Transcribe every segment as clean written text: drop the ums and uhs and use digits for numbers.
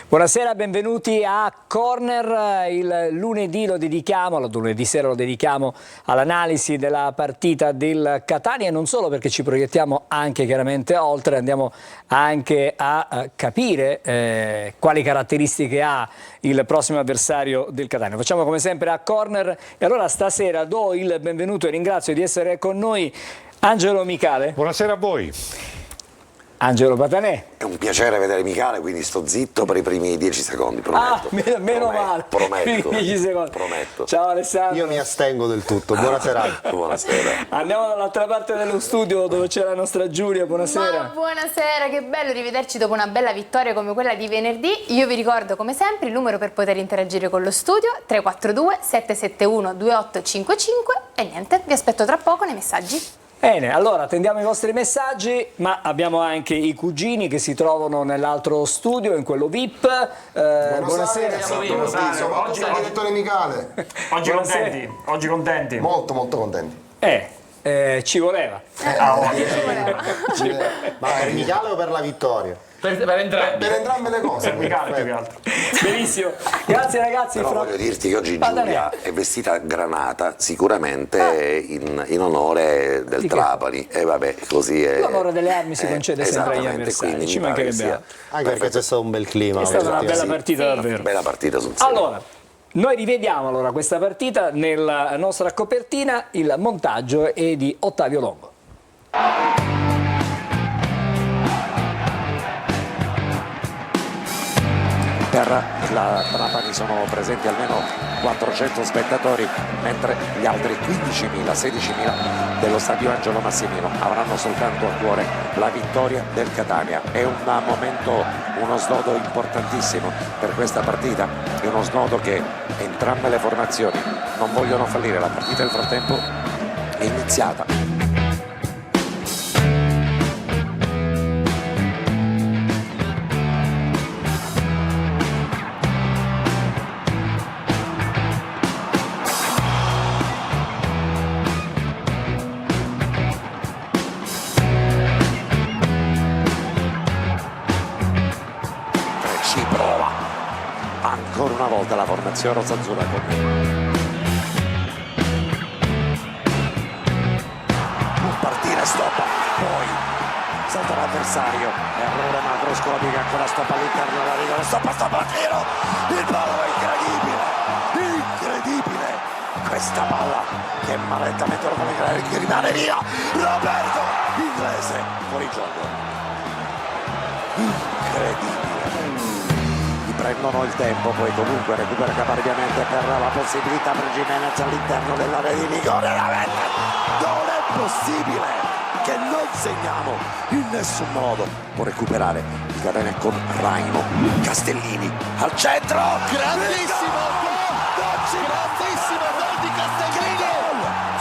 Buonasera, benvenuti a Corner. Il lunedì lunedì sera lo dedichiamo all'analisi della partita del Catania, e non solo, perché ci proiettiamo anche chiaramente oltre, andiamo anche a capire quali caratteristiche ha il prossimo avversario del Catania. Facciamo come sempre a Corner, e allora stasera do il benvenuto e ringrazio di essere con noi Angelo Micale. Buonasera a voi. Angelo Patanè. È un piacere vedere Micale, quindi sto zitto per i primi 10 secondi, prometto. Meno male. Prometto. 10 secondi. Prometto. Ciao Alessandro. Io mi astengo del tutto, buonasera. Buonasera. Andiamo dall'altra parte dello studio dove c'è la nostra Giulia, buonasera. Ma buonasera, che bello rivederci dopo una bella vittoria come quella di venerdì. Io vi ricordo come sempre il numero per poter interagire con lo studio, 342 771 2855, e niente, vi aspetto tra poco nei messaggi. Bene, allora attendiamo i vostri messaggi, ma abbiamo anche i cugini che si trovano nell'altro studio, in quello VIP. Buonasera. Soprattutto il direttore Micale. Oggi Buonasera. contenti? Oggi contenti? Molto contenti. Ci voleva. Ma per Micale o per la vittoria? Per entrambi. Per entrambe le cose. Per Micale più che altro. Benissimo. Grazie ragazzi. Però voglio dirti che oggi Giulia è vestita granata, sicuramente in onore del Trapani. E vabbè, così è. L'onore delle armi si concede sempre agli esattamente, avversari, quindi ci mi pare che mancherebbe sia altro. Anche perché c'è stato un bel clima. È stata una bella Sì. partita davvero. bella partita sul serio. Allora, noi rivediamo allora questa partita. Nella nostra copertina il montaggio è di Ottavio Longo. Per la Trapani sono presenti almeno 400 spettatori, mentre gli altri 15.000, 16.000 dello stadio Angelo Massimino avranno soltanto a cuore la vittoria del Catania. È un momento, uno snodo importantissimo per questa partita, è uno snodo che entrambe le formazioni non vogliono fallire. La partita nel frattempo è iniziata. Ci prova ancora una volta la formazione rosazzurra con può partire, stoppa, poi salta l'avversario, errore macroscopico, ancora stoppa all'interno della riga, stoppa, tiro, il palo è incredibile, questa palla che malettamente lo fa che rimane via, Roberto Inglese fuori gioco, incredibile. Prendono il tempo, poi comunque recupera caparbiamente per la possibilità per Gimenez all'interno dell'area di rigore. Non è possibile che non segniamo in nessun modo. Può recuperare il Catania con Raimo, Castellini al centro, grandissimo gol di Castellini,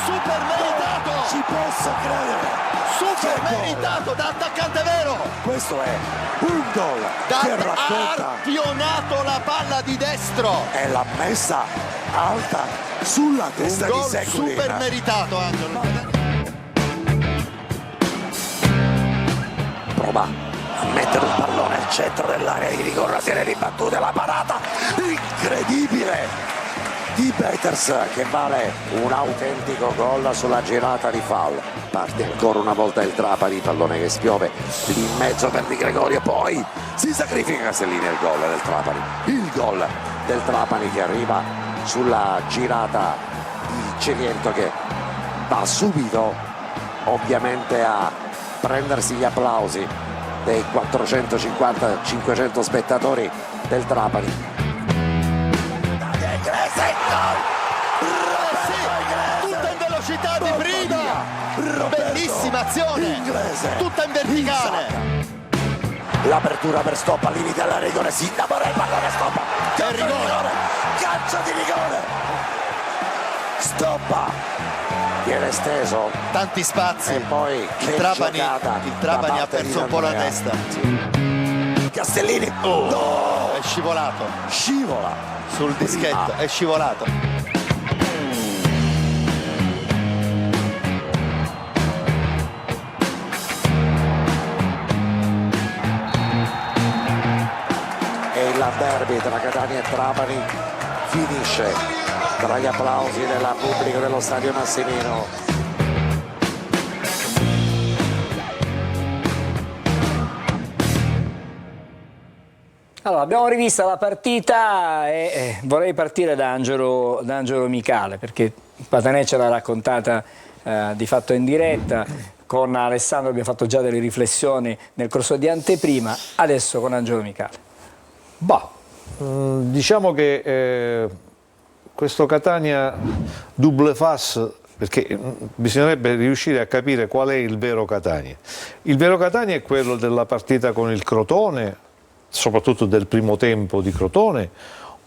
super meritato, ci posso credere, super meritato da attaccante vero. Questo è un gol che racconta, ha pionato la palla di destro e l'ha messa alta sulla testa un di gol Seculina. super meritato, Angelo. Prova a mettere un pallone al centro dell'area di rigore, la serie ribattute, la parata incredibile di Peters che vale un autentico gol sulla girata di foul. Parte ancora una volta il Trapani, pallone che spiove lì in mezzo per Di Gregorio, poi si sacrifica Castellini, il gol del Trapani che arriva sulla girata di Celiento, che va subito ovviamente a prendersi gli applausi dei 450-500 spettatori del Trapani. Tutta in velocità di prima, bellissima azione, tutta in verticale. L'apertura per Stoppa al limite della rigore, si innamora il pallone, Stoppa, rigore, calcio di rigore, Stoppa viene steso, tanti spazi, e poi il Trapani ha perso un po' la testa. Castellini, no, è scivolato, scivola sul dischetto, è scivolato. il derby tra Catania e Trapani finisce tra gli applausi del pubblico dello stadio Massimino. Allora, abbiamo rivista la partita e vorrei partire da Angelo Micale, perché Patanè ce l'ha raccontata di fatto in diretta, con Alessandro abbiamo fatto già delle riflessioni nel corso di anteprima, adesso con Angelo Micale. Diciamo che questo Catania double face, perché bisognerebbe riuscire a capire qual è il vero Catania. Il vero Catania è quello della partita con il Crotone, soprattutto del primo tempo di Crotone,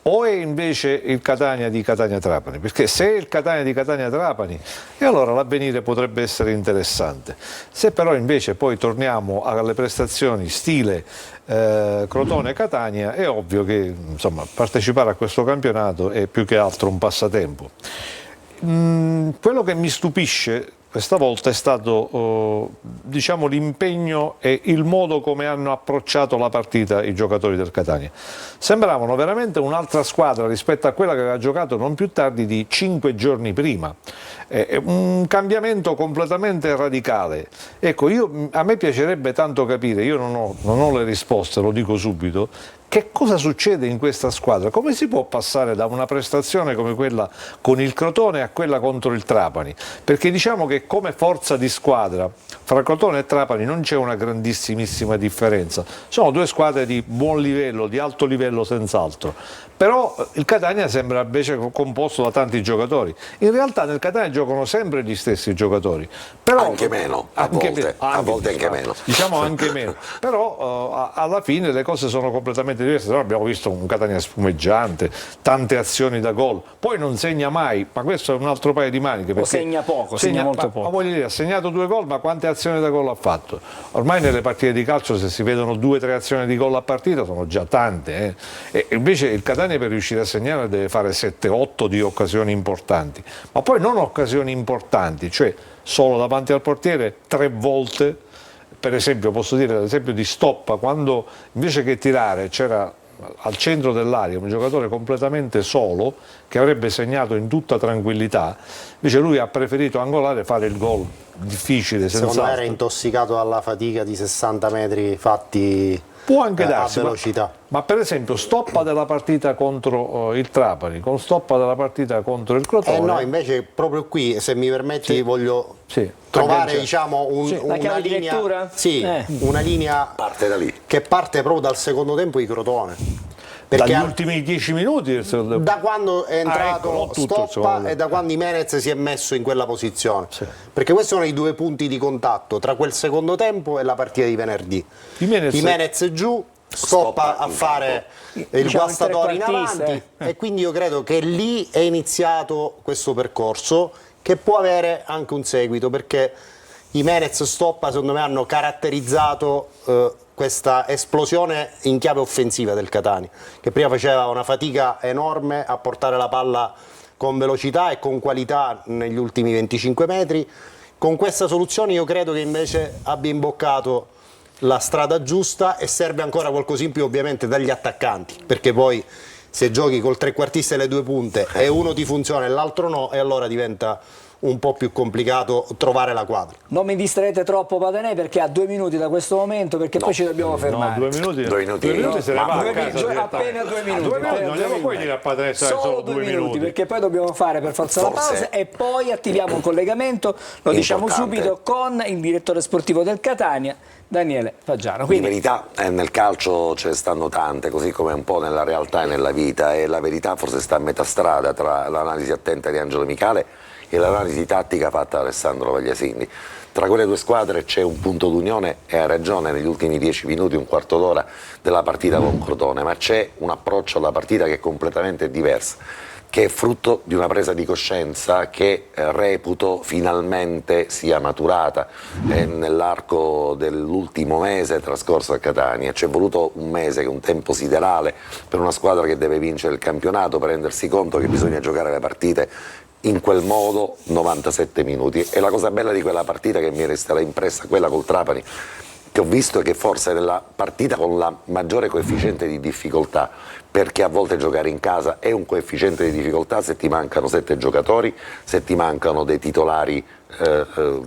o è invece il Catania di Catania-Trapani? Perché se è il Catania di Catania-Trapani, e allora l'avvenire potrebbe essere interessante. Se però invece poi torniamo alle prestazioni stile Crotone-Catania, è ovvio che insomma, partecipare a questo campionato è più che altro un passatempo. Quello che mi stupisce questa volta è stato diciamo, l'impegno e il modo come hanno approcciato la partita i giocatori del Catania. Sembravano veramente un'altra squadra rispetto a quella che aveva giocato non più tardi di 5 giorni prima. Un cambiamento completamente radicale. Ecco, a me piacerebbe tanto capire, io non ho le risposte, lo dico subito, che cosa succede in questa squadra? Come si può passare da una prestazione come quella con il Crotone a quella contro il Trapani? Perché diciamo che come forza di squadra fra Crotone e Trapani non c'è una grandissimissima differenza. Sono due squadre di buon livello, di alto livello senz'altro. Però il Catania sembra invece composto da tanti giocatori. In realtà nel Catania giocano sempre gli stessi giocatori. Però, anche meno, a volte anche meno. Diciamo anche meno. Però alla fine le cose sono completamente diverse. Noi abbiamo visto un Catania spumeggiante, tante azioni da gol. Poi non segna mai, ma questo è un altro paio di maniche. O segna poco, segna molto poco. Ma voglio dire, ha segnato 2 gol, ma quante azioni da gol ha fatto? Ormai nelle partite di calcio se si vedono 2 o 3 azioni di gol a partita sono già tante. E invece il Catania per riuscire a segnare deve fare 7-8 di occasioni importanti, ma poi non occasioni importanti, cioè solo davanti al portiere 3 volte, per esempio posso dire l'esempio di Stoppa, quando invece che tirare c'era al centro dell'area un giocatore completamente solo che avrebbe segnato in tutta tranquillità, invece lui ha preferito angolare e fare il gol difficile, secondo me era intossicato dalla fatica di 60 metri fatti. Può anche darsi, a velocità. Ma per esempio Stoppa della partita contro il Trapani, con Stoppa della partita contro il Crotone. No, invece proprio qui, se mi permetti, voglio trovare diciamo, una linea, una linea parte da lì. Che parte proprio dal secondo tempo di Crotone. Dagli ultimi 10 minuti? Da quando è entrato Stoppa e da quando Imenez si è messo in quella posizione. Sì. Perché questi sono i 2 punti di contatto tra quel secondo tempo e la partita di venerdì. Imenez giù, Stoppa a fare il guastatore in avanti e quindi io credo che lì è iniziato questo percorso che può avere anche un seguito, perché Imenez e Stoppa secondo me hanno caratterizzato questa esplosione in chiave offensiva del Catania, che prima faceva una fatica enorme a portare la palla con velocità e con qualità negli ultimi 25 metri. Con questa soluzione io credo che invece abbia imboccato la strada giusta e serve ancora qualcosa in più ovviamente dagli attaccanti, perché poi se giochi col trequartista e le 2 punte e uno ti funziona e l'altro no, e allora diventa un po' più complicato trovare la quadra. Non mi distraete troppo Patanè, perché ha 2 minuti da questo momento, perché poi ci dobbiamo fermare. No, 2 minuti se ne va a casa. Appena 2 minuti. Non glielo puoi dire a Patanè solo 2 minuti, perché poi dobbiamo fare per forza la pausa e poi attiviamo un collegamento, lo diciamo subito, con il direttore sportivo del Catania, Daniele Faggiano. Quindi, di verità nel calcio ce ne stanno tante, così come un po' nella realtà e nella vita, e la verità forse sta a metà strada tra l'analisi attenta di Angelo Micale e l'analisi tattica fatta da Alessandro Vagliasini. Tra quelle 2 squadre c'è un punto d'unione, e ha ragione, negli ultimi 10 minuti, un quarto d'ora della partita con Crotone, ma c'è un approccio alla partita che è completamente diverso, che è frutto di una presa di coscienza che reputo finalmente sia maturata nell'arco dell'ultimo mese trascorso a Catania. C'è voluto un mese, che è un tempo siderale per una squadra che deve vincere il campionato, per rendersi conto che bisogna giocare le partite in quel modo 97 minuti. E la cosa bella di quella partita che mi resterà impressa, quella col Trapani, che ho visto è che forse nella partita con la maggiore coefficiente di difficoltà, perché a volte giocare in casa è un coefficiente di difficoltà se ti mancano 7 giocatori, se ti mancano dei titolari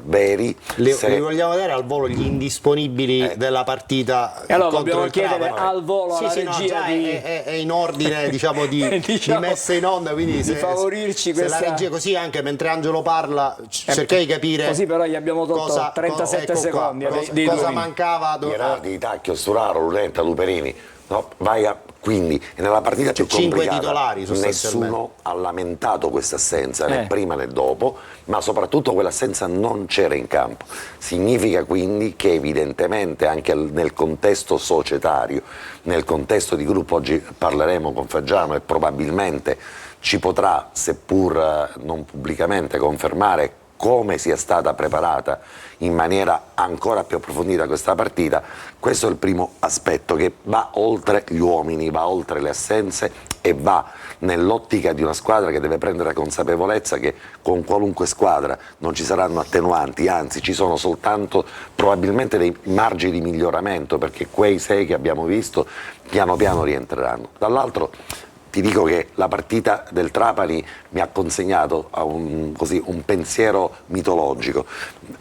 veri. Li vogliamo dare al volo gli indisponibili della partita? E allora contro dobbiamo il chiedere Trapani? al volo alla Sì, no, regia già di... è in ordine, diciamo, di messa in onda, quindi di favorirci se questa... la regia, così anche mentre Angelo parla cercai di capire, così però gli abbiamo tolto 37 secondi cosa mancava. Gherardi, Tacchio, Sturaro, Lurenta, Luperini, no? Quindi nella partita più 5 complicata titolari nessuno ha lamentato questa assenza, né prima né dopo, ma soprattutto quell'assenza non c'era in campo. Significa quindi che evidentemente anche nel contesto societario, nel contesto di gruppo, oggi parleremo con Faggiano e probabilmente ci potrà, seppur non pubblicamente, confermare come sia stata preparata in maniera ancora più approfondita questa partita. Questo è il primo aspetto, che va oltre gli uomini, va oltre le assenze e va nell'ottica di una squadra che deve prendere consapevolezza che con qualunque squadra non ci saranno attenuanti, anzi ci sono soltanto probabilmente dei margini di miglioramento, perché quei 6 che abbiamo visto piano piano rientreranno. Dall'altro ti dico che la partita del Trapani mi ha consegnato a un pensiero mitologico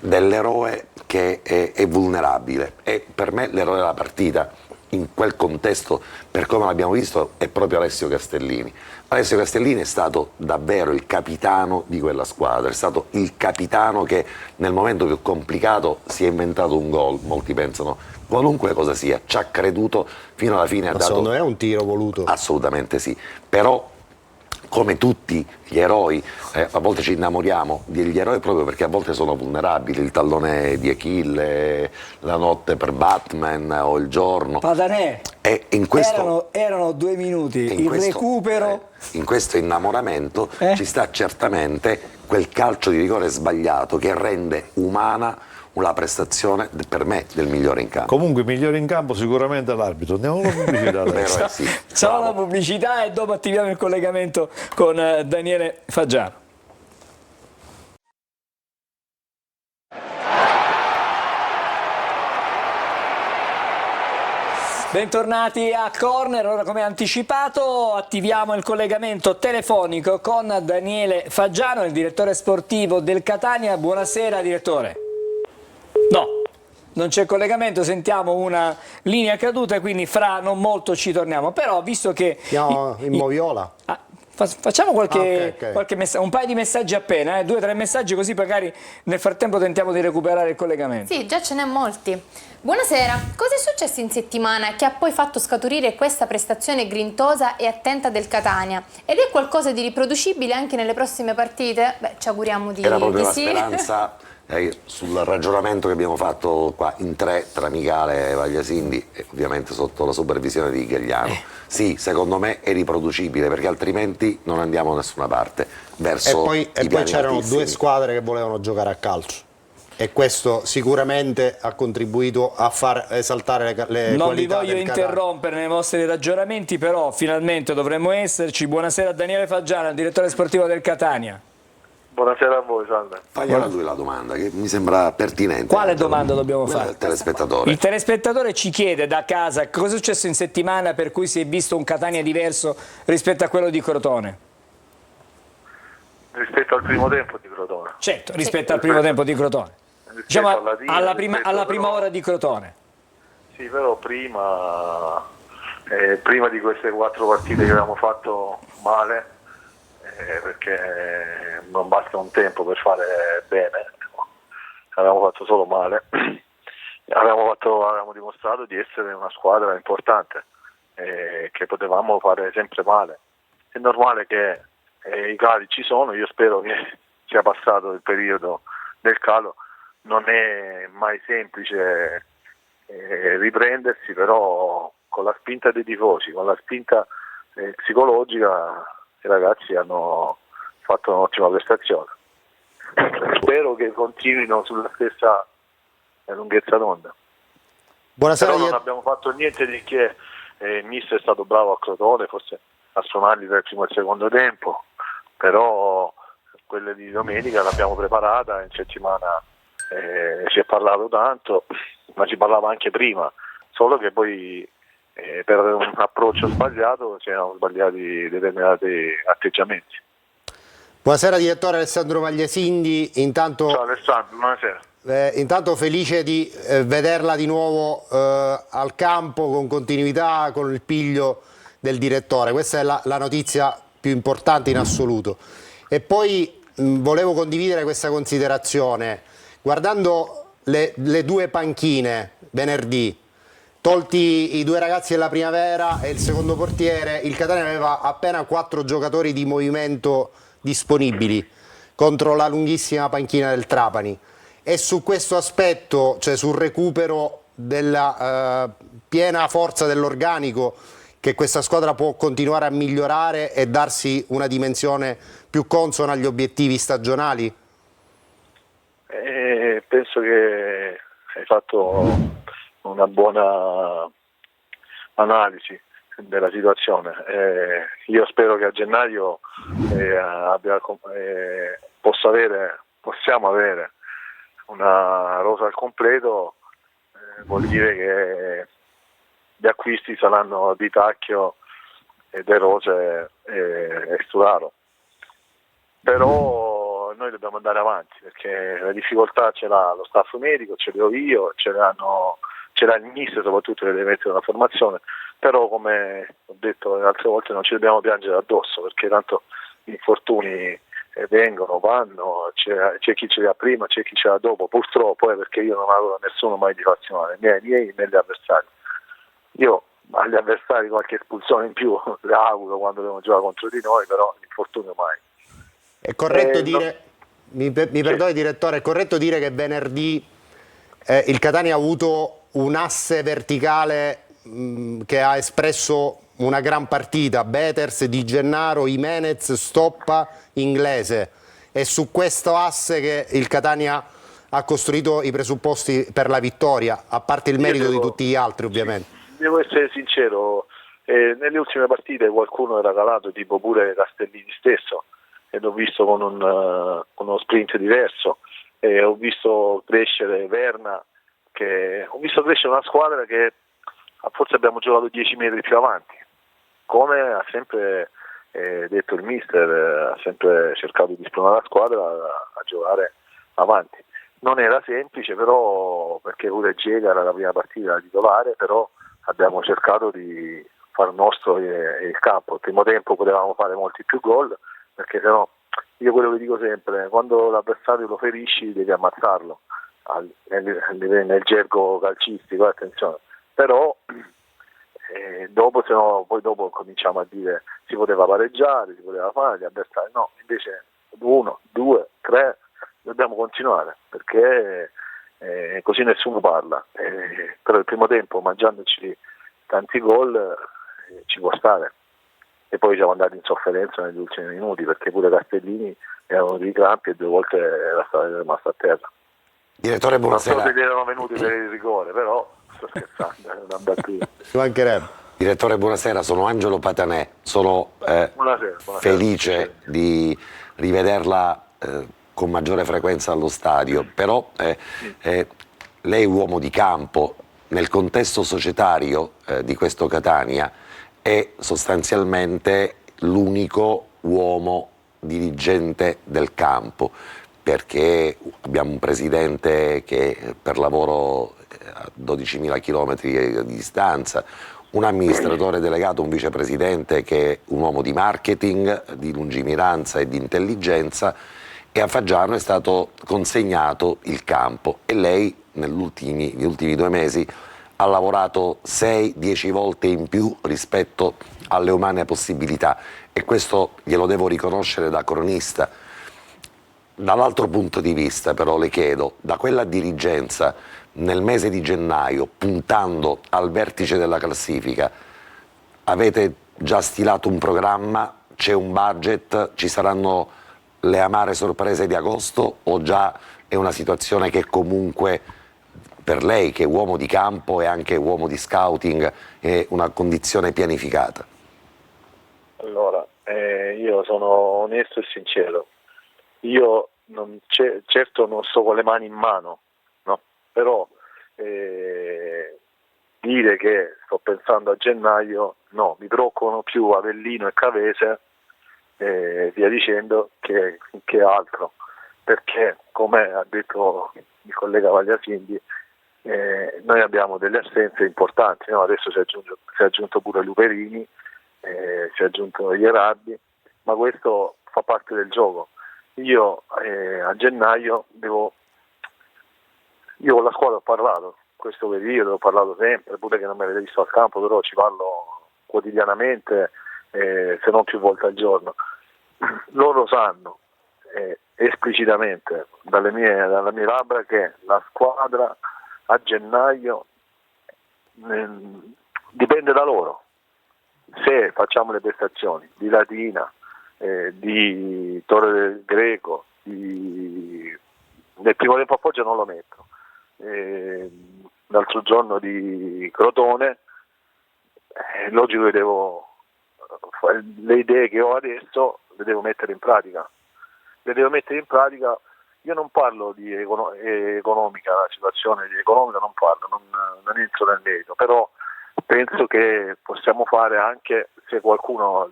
dell'eroe che è vulnerabile, e per me l'eroe della partita in quel contesto, per come l'abbiamo visto, è proprio Alessio Castellini. Alessio Castellini è stato davvero il capitano di quella squadra, è stato il capitano che nel momento più complicato si è inventato un gol, molti pensano qualunque cosa sia, ci ha creduto fino alla fine. Secondo me è un tiro voluto. Assolutamente sì, però come tutti gli eroi, a volte ci innamoriamo degli eroi proprio perché a volte sono vulnerabili, il tallone di Achille, la notte per Batman o il giorno. Padanè, E in questo, erano 2 minuti, il questo, recupero... in questo innamoramento ci sta certamente quel calcio di rigore sbagliato che rende umana una prestazione per me del migliore in campo. Comunque migliore in campo sicuramente l'arbitro. Andiamo alla pubblicità adesso. Sì, Ciao bravo. la pubblicità e dopo attiviamo il collegamento con Daniele Faggiano. Bentornati a Corner, ora come anticipato attiviamo il collegamento telefonico con Daniele Faggiano, il direttore sportivo del Catania. Buonasera direttore. No, non c'è collegamento, sentiamo una linea caduta e quindi fra non molto ci torniamo, però visto che... Siamo in Moviola. Facciamo qualche ok. un paio di messaggi appena, 2 o 3 messaggi, così magari nel frattempo tentiamo di recuperare il collegamento. Sì, già ce n'è molti. Buonasera, cosa è successo in settimana che ha poi fatto scaturire questa prestazione grintosa e attenta del Catania? Ed è qualcosa di riproducibile anche nelle prossime partite? Beh, ci auguriamo di Era proprio la sì. speranza sul ragionamento che abbiamo fatto qua in 3 tra Micale e Vagliasindi, e ovviamente sotto la supervisione di Gagliano. Sì, secondo me è riproducibile, perché altrimenti non andiamo da nessuna parte. Verso E poi c'erano 2 squadre che volevano giocare a calcio. E questo sicuramente ha contribuito a far esaltare le Non vi qualità voglio del Catania. interrompere nei vostri ragionamenti, però finalmente dovremmo esserci. Buonasera a Daniele Faggiano, il direttore sportivo del Catania. Buonasera a voi, salve. Fagliela a lui la domanda, che mi sembra pertinente. Quale domanda dobbiamo Quella fare? del telespettatore. Il telespettatore ci chiede da casa cosa è successo in settimana per cui si è visto un Catania diverso rispetto a quello di Crotone. Rispetto al primo tempo di Crotone. Certo, rispetto al primo tempo di Crotone. Diciamo alla prima però, ora di Crotone. Sì, però prima di queste 4 partite che avevamo fatto male, perché non basta un tempo per fare bene, avevamo fatto solo male, avevamo dimostrato di essere una squadra importante, che potevamo fare sempre male. È normale che i cali ci sono, io spero che sia passato il periodo del calo. Non è mai semplice riprendersi, però con la spinta dei tifosi, con la spinta psicologica, i ragazzi hanno fatto un'ottima prestazione. Spero che continuino sulla stessa lunghezza d'onda. Buonasera. Però non abbiamo fatto niente di che, il mister è stato bravo a Crotone, forse a suonarli tra il primo e il secondo tempo, però quelle di domenica l'abbiamo preparata, in settimana si è parlato tanto, ma si parlava anche prima, solo che poi per un approccio sbagliato si erano sbagliati determinati atteggiamenti. Buonasera direttore Alessandro Magliasindi, intanto, Ciao Alessandro, buonasera. Intanto felice di vederla di nuovo al campo con continuità, con il piglio del direttore, questa è la notizia più importante in assoluto. E poi volevo condividere questa considerazione, guardando le due panchine venerdì, tolti i due ragazzi della primavera e il secondo portiere, il Catania aveva appena 4 giocatori di movimento disponibili contro la lunghissima panchina del Trapani, e su questo aspetto, cioè sul recupero della piena forza dell'organico, che questa squadra può continuare a migliorare e darsi una dimensione più consona agli obiettivi stagionali? Penso che hai fatto una buona analisi della situazione. Io spero che a gennaio possiamo avere una rosa al completo, vuol dire che gli acquisti saranno di Tacchio e De Rose e Sturaro. Però noi dobbiamo andare avanti, perché la difficoltà ce l'ha lo staff medico, ce l'ho io, ce l'ha il mister soprattutto, che deve mettere una formazione, però come ho detto altre volte non ci dobbiamo piangere addosso, perché tanto gli infortuni vengono, vanno, c'è chi ce li ha prima, c'è chi ce l'ha dopo, purtroppo perché io non auguro a nessuno mai di farsi male, né ai miei né agli avversari. Io agli avversari qualche espulsione in più le auguro quando devono giocare contro di noi, però l'infortunio mai. È corretto dire, mi perdoni direttore, è corretto dire che venerdì il Catania ha avuto un asse verticale che ha espresso una gran partita, Beters, Di Gennaro, Jimenez, Stoppa, Inglese. È su questo asse che il Catania ha costruito i presupposti per la vittoria, a parte il merito di tutti gli altri ovviamente. Devo essere sincero, nelle ultime partite qualcuno era calato, tipo pure Castellini stesso, e l'ho visto con uno sprint diverso, ho visto crescere Verna, ho visto crescere una squadra che forse abbiamo giocato 10 metri più avanti, come ha sempre detto il mister, ha sempre cercato di spronare la squadra a giocare avanti. Non era semplice, però, perché pure Giega era la prima partita da titolare, però abbiamo cercato di far nostro il campo. Il primo tempo potevamo fare molti più gol, perché sennò, io quello che dico sempre, quando l'avversario lo ferisci devi ammazzarlo, nel gergo calcistico, attenzione. Però poi dopo cominciamo a dire si poteva pareggiare, si poteva fare, gli avversari no, invece 1, 2, 3 dobbiamo continuare, perché così nessuno parla, però il primo tempo mangiandoci tanti gol ci può stare, e poi siamo andati in sofferenza negli ultimi minuti, perché pure Castellini erano di crampi e 2 volte era rimasto a terra. Direttore, buonasera. Non so se gli erano venuti per il rigore, però sto scherzando, è una battuta. Ci mancherebbe. Direttore, buonasera, sono Angelo Patanè, sono Buonasera. Felice di rivederla con maggiore frequenza allo stadio, però lei è uomo di campo, nel contesto societario di questo Catania è sostanzialmente l'unico uomo dirigente del campo, perché abbiamo un presidente che per lavoro a 12.000 km di distanza, un amministratore delegato, un vicepresidente che è un uomo di marketing, di lungimiranza e di intelligenza, e a Faggiano è stato consegnato il campo e lei negli ultimi 2 mesi ha lavorato 6-10 volte in più rispetto alle umane possibilità, e questo glielo devo riconoscere da cronista. Dall'altro punto di vista però le chiedo, da quella dirigenza nel mese di gennaio, puntando al vertice della classifica, avete già stilato un programma, c'è un budget, ci saranno le amare sorprese di agosto, o già è una situazione che comunque per lei, che è uomo di campo e anche uomo di scouting, è una condizione pianificata? Allora, io sono onesto e sincero. Io certo non sto con le mani in mano, no? Però dire che sto pensando a gennaio, no, mi preoccupano più Avellino e Cavese, via dicendo, che altro, perché come ha detto il collega Vagliasindi, noi abbiamo delle assenze importanti, no? Adesso si è aggiunto pure Luperini, si è aggiunto Ierardi, ma questo fa parte del gioco. Io a gennaio io con la squadra ho parlato questo periodo, ho parlato sempre, pure che non mi avete visto al campo, però ci parlo quotidianamente, se non più volte al giorno. Loro sanno esplicitamente dalle mie labbra che la squadra a gennaio dipende da loro. Se facciamo le prestazioni di Latina, di Torre del Greco, nel primo tempo a Foggia non lo metto, l'altro giorno di Crotone, logico che le idee che ho adesso le devo mettere in pratica. Io non parlo di economica, la situazione di economica non parlo, non entro nel merito, però penso che possiamo fare, anche se qualcuno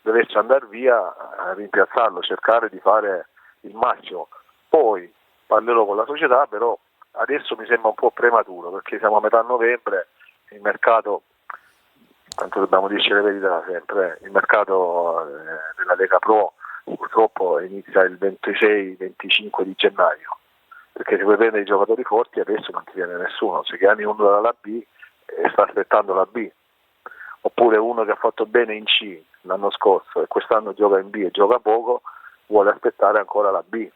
dovesse andare via, a rimpiazzarlo, cercare di fare il massimo. Poi parlerò con la società, però adesso mi sembra un po' prematuro, perché siamo a metà novembre, il mercato, tanto dobbiamo dirci la verità sempre, il mercato della Lega Pro purtroppo inizia il 26-25 di gennaio, perché se vuoi prendere i giocatori forti adesso non ti viene nessuno, se chiami uno dalla B e sta aspettando la B, oppure uno che ha fatto bene in C l'anno scorso e quest'anno gioca in B e gioca poco, vuole aspettare ancora la B.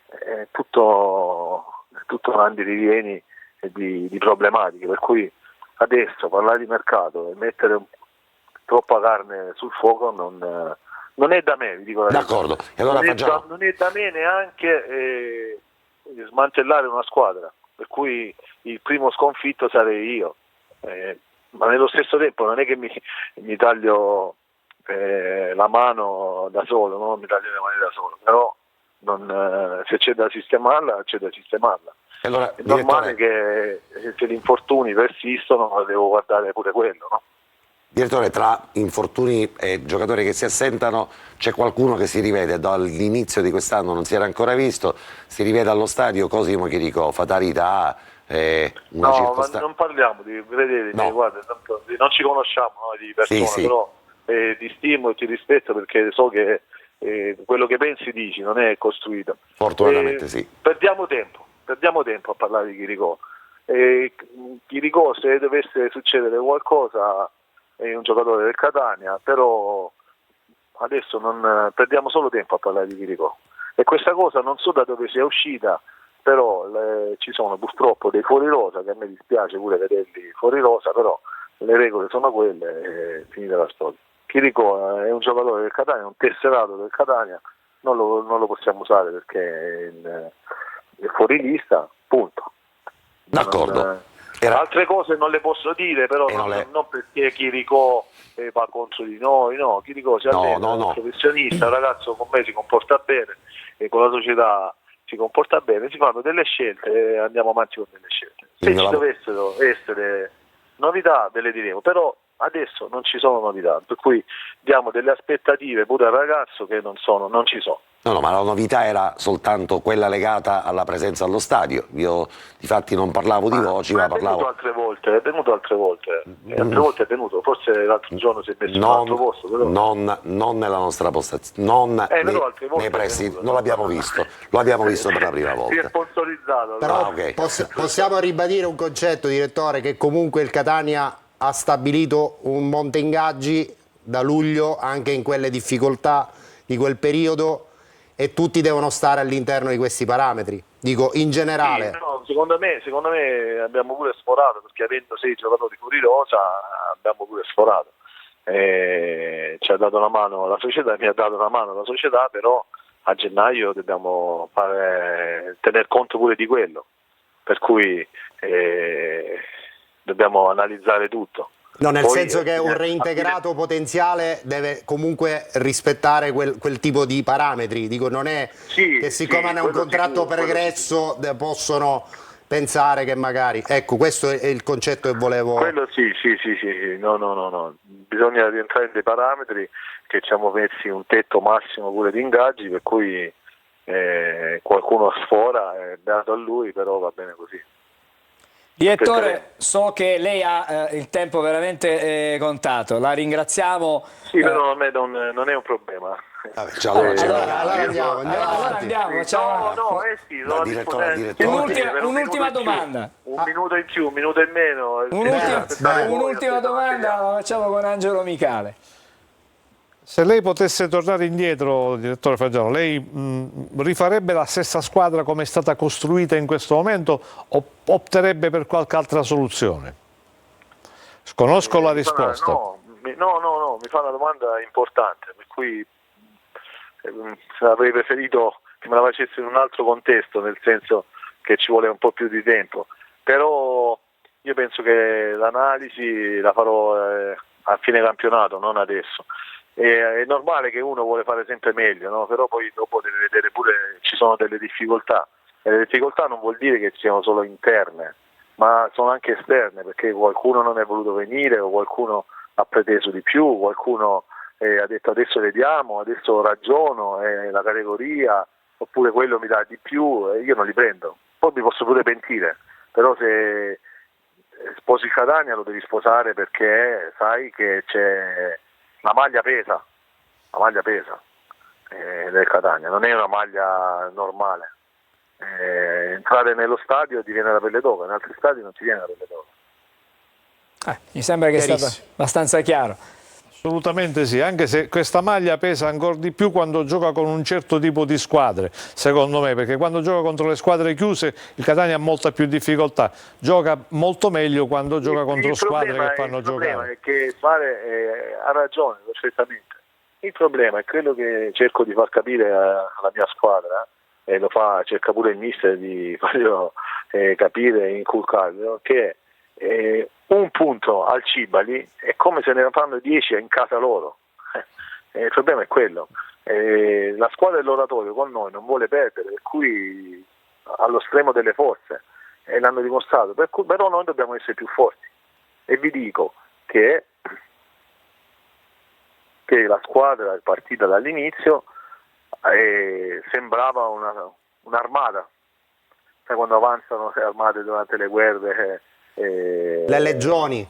È tutto grandi rivieni di problematiche, per cui adesso parlare di mercato e mettere troppa carne sul fuoco non è da me, vi dico la verità. D'accordo. E allora non è da me neanche smantellare una squadra, per cui il primo sconfitto sarei io, ma nello stesso tempo non è che mi taglio la mano da solo, no? Mi taglio le mani da solo, però se c'è da sistemarla, c'è da sistemarla. Allora, è normale che se gli infortuni persistono devo guardare pure quello, no? Direttore, tra infortuni e giocatori che si assentano c'è qualcuno che si rivede dall'inizio di quest'anno, non si era ancora visto, si rivede allo stadio Cosimo Chirico, fatalità, una circostanza... ma non parliamo di vedere, No. guarda, non ci conosciamo di persona, Sì. però ti stimo e ti rispetto perché so che quello che pensi dici non è costruito. Fortunatamente sì. Perdiamo tempo a parlare di Chirico. Chirico, se dovesse succedere qualcosa, è un giocatore del Catania, però adesso non perdiamo solo tempo a parlare di Chirico. E questa cosa non so da dove sia uscita, però ci sono purtroppo dei fuori rosa, che a me dispiace pure vederli fuori rosa, però le regole sono quelle e finita la storia. Chirico è un giocatore del Catania, è un tesserato del Catania, non lo possiamo usare perché è fuori lista, punto. D'accordo. Altre cose non le posso dire, però non perché Chirico va contro di noi, no, Chirico si allena, è un professionista, un ragazzo con me si comporta bene e con la società si comporta bene, si fanno delle scelte e andiamo avanti con delle scelte. Se ci dovessero essere novità ve le diremo, però adesso non ci sono novità, per cui diamo delle aspettative pure al ragazzo che non ci sono. No, ma la novità era soltanto quella legata alla presenza allo stadio. Io difatti non parlavo di voci, ma parlavo... È venuto altre volte è venuto, forse l'altro giorno si è messo in un altro posto. Però... Non nella nostra postazione, non nei pressi, non l'abbiamo visto, lo abbiamo visto per la prima volta. Si è sponsorizzato. Però okay. Possiamo ribadire un concetto, direttore, che comunque il Catania ha stabilito un monte ingaggi da luglio anche in quelle difficoltà di quel periodo e tutti devono stare all'interno di questi parametri, dico in generale. Sì, no, secondo me abbiamo pure sforato, perché avendo 6 giocatori fuori rosa abbiamo pure sforato, ci ha dato una mano la società, mi ha dato una mano la società, però a gennaio dobbiamo tener conto pure di quello, per cui dobbiamo analizzare tutto. No, nel Poi, senso che un reintegrato potenziale deve comunque rispettare quel tipo di parametri. Dico, non è che siccome hanno un contratto pregresso possono pensare che magari... Ecco, questo è il concetto che volevo... Quello sì, no. Bisogna rientrare in dei parametri che ci siamo messi un tetto massimo pure di ingaggi, per cui qualcuno sfora, è dato a lui, però va bene così. Direttore, so che lei ha il tempo veramente contato, la ringraziamo. Sì, però a me non è un problema. Allora andiamo. Un'ultima domanda. Un minuto in più, un minuto in meno. Un'ultima domanda la facciamo con Angelo Micale. Se lei potesse tornare indietro, direttore Fagiano, lei rifarebbe la stessa squadra come è stata costruita in questo momento o opterebbe per qualche altra soluzione? Conosco la risposta. No, mi fa una domanda importante, per cui avrei preferito che me la facesse in un altro contesto, nel senso che ci vuole un po' più di tempo, però io penso che l'analisi la farò a fine campionato, non adesso. È normale che uno vuole fare sempre meglio, no? Però poi dopo deve vedere pure ci sono delle difficoltà, e le difficoltà non vuol dire che siano solo interne, ma sono anche esterne, perché qualcuno non è voluto venire o qualcuno ha preteso di più, qualcuno ha detto adesso vediamo, adesso ragiono, la categoria, oppure quello mi dà di più e io non li prendo. Poi mi posso pure pentire, però se sposi Catania lo devi sposare perché sai che c'è... La maglia pesa del Catania, non è una maglia normale. Entrare nello stadio ti viene la pelle d'oca, in altri stadi non ti viene la pelle d'oca. Mi sembra che sia stato abbastanza chiaro. Assolutamente sì, anche se questa maglia pesa ancora di più quando gioca con un certo tipo di squadre, secondo me, perché quando gioca contro le squadre chiuse il Catania ha molta più difficoltà, gioca molto meglio quando gioca contro squadre che fanno giocare. Il problema è che ha ragione perfettamente, il problema è quello che cerco di far capire alla mia squadra, e cerca pure il mister di farlo capire e inculcarlo, che un punto al Cibali è come se ne fanno 10 in casa loro. Il problema è quello. La squadra dell'Oratorio con noi non vuole perdere, per cui allo stremo delle forze, e l'hanno dimostrato, però noi dobbiamo essere più forti, e vi dico che la squadra è partita dall'inizio sembrava un'armata, sai quando avanzano le armate durante le guerre, le legioni.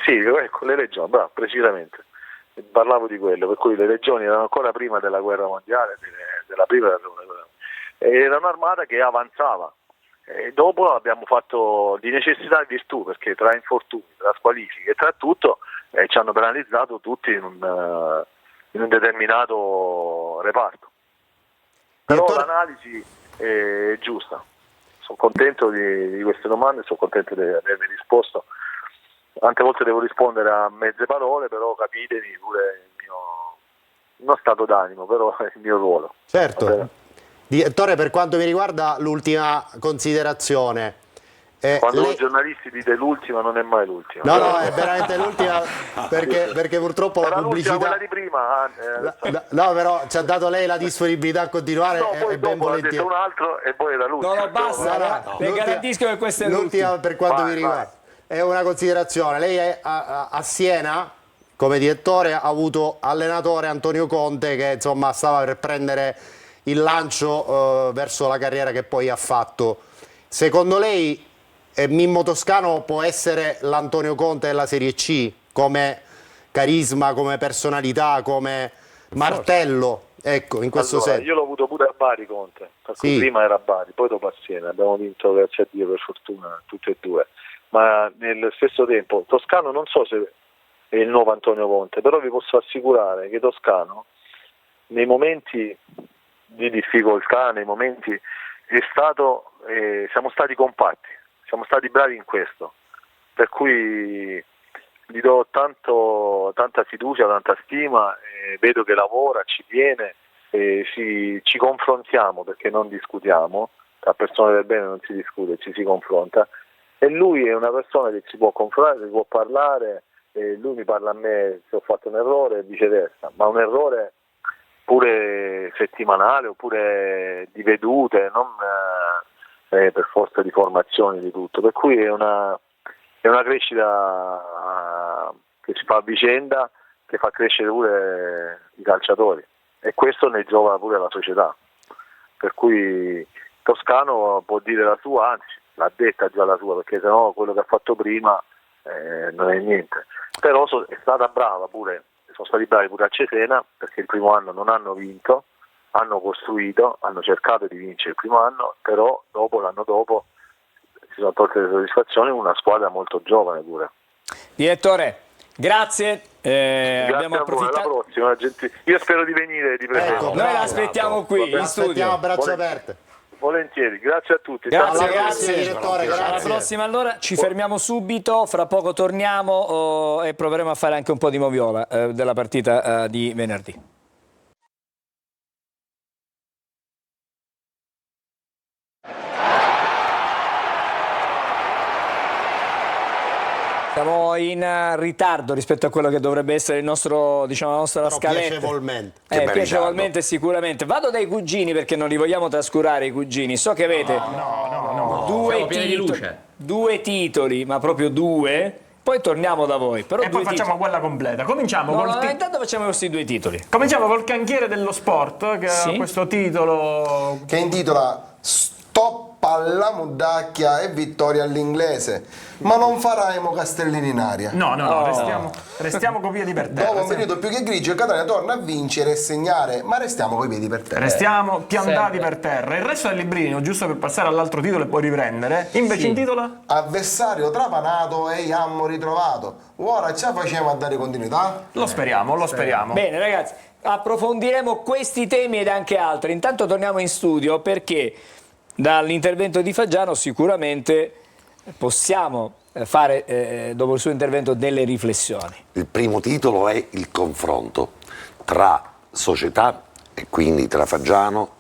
Sì, ecco, le legioni, bravo, precisamente. Parlavo di quello, per cui le legioni erano ancora prima della guerra mondiale, della prima e della seconda guerra. Era un'armata che avanzava. E dopo abbiamo fatto di necessità e virtù, perché tra infortuni, tra squalifiche e tra tutto ci hanno penalizzato tutti in un determinato reparto. Però l'analisi è giusta. Sono contento di queste domande, sono contento di avervi risposto. Tante volte devo rispondere a mezze parole, però capitevi pure il mio stato d'animo, però è il mio ruolo. Certo. Direttore, per quanto mi riguarda, l'ultima considerazione. Quando voi giornalisti dite l'ultima, non è mai l'ultima. No, è veramente l'ultima, perché purtroppo la pubblicità... quella di prima. No, però ci ha dato lei la disponibilità a continuare, poi ben volentieri. Ha detto un altro e poi era l'ultima. No, basta, le garantisco che questa è l'ultima per quanto mi riguarda. È una considerazione. Lei è a Siena, come direttore, ha avuto allenatore Antonio Conte, che insomma stava per prendere il lancio verso la carriera che poi ha fatto. Secondo lei Mimmo Toscano può essere l'Antonio Conte della Serie C, come carisma, come personalità, come martello, ecco, in questo senso? Io l'ho avuto pure a Bari Conte, prima era a Bari, poi dopo a Siena, abbiamo vinto grazie a Dio per fortuna tutte e due, ma nel stesso tempo Toscano non so se è il nuovo Antonio Conte, però vi posso assicurare che Toscano nei momenti di difficoltà, nei momenti siamo stati compatti, siamo stati bravi in questo, per cui gli do tanta fiducia, tanta stima, vedo che lavora, ci viene, ci confrontiamo, perché non discutiamo, tra persone del bene non si discute, ci si confronta, e lui è una persona che si può confrontare, si può parlare, e lui mi parla a me se ho fatto un errore e viceversa, ma un errore pure settimanale oppure di vedute, non per forza di formazione di tutto, per cui è una crescita che si fa a vicenda, che fa crescere pure i calciatori, e questo ne giova pure alla società, per cui Toscano può dire la sua, anzi l'ha detta già la sua, perché sennò quello che ha fatto prima non è niente, però è stata brava pure, sono stati bravi pure a Cesena, perché il primo anno non hanno vinto, hanno costruito, hanno cercato di vincere il primo anno, però l'anno dopo si sono tolte le soddisfazioni, una squadra molto giovane pure. Direttore, grazie. Grazie Abbiamo a voi, approfittato. alla prossima. Io spero di venire di presenza. Noi l'aspettiamo qui in studio. Aspettiamo a braccia aperte. Volentieri, grazie a tutti. Grazie, direttore, Alla grazie. prossima allora, ci fermiamo subito, fra poco torniamo e proveremo a fare anche un po' di moviola della partita di venerdì. Siamo in ritardo rispetto a quello che dovrebbe essere il nostro, diciamo, la nostra scaletta. Piacevolmente. Piacevolmente sicuramente. Vado dai cugini perché non li vogliamo trascurare i cugini. So che avete due titoli, ma proprio due. Poi torniamo da voi. Però e poi facciamo quella completa. Cominciamo intanto facciamo questi due titoli. Cominciamo col cantiere dello sport, che ha questo titolo che intitola Stop alla Mudacchia e vittoria all'inglese, ma non faremo castellini in aria. No, restiamo coi piedi per terra. Dopo un periodo più che grigio, il Catania torna a vincere e segnare, ma restiamo coi piedi per terra. Restiamo piantati per terra. Il resto del librino, giusto per passare all'altro titolo e poi riprendere, invece intitola Avversario trapanato e Iammo ritrovato. Ora ce la facciamo a dare continuità? Lo speriamo. Bene ragazzi, approfondiremo questi temi ed anche altri. Intanto torniamo in studio perché dall'intervento di Faggiano sicuramente possiamo fare, dopo il suo intervento, delle riflessioni. Il primo titolo è il confronto tra società e quindi tra Faggiano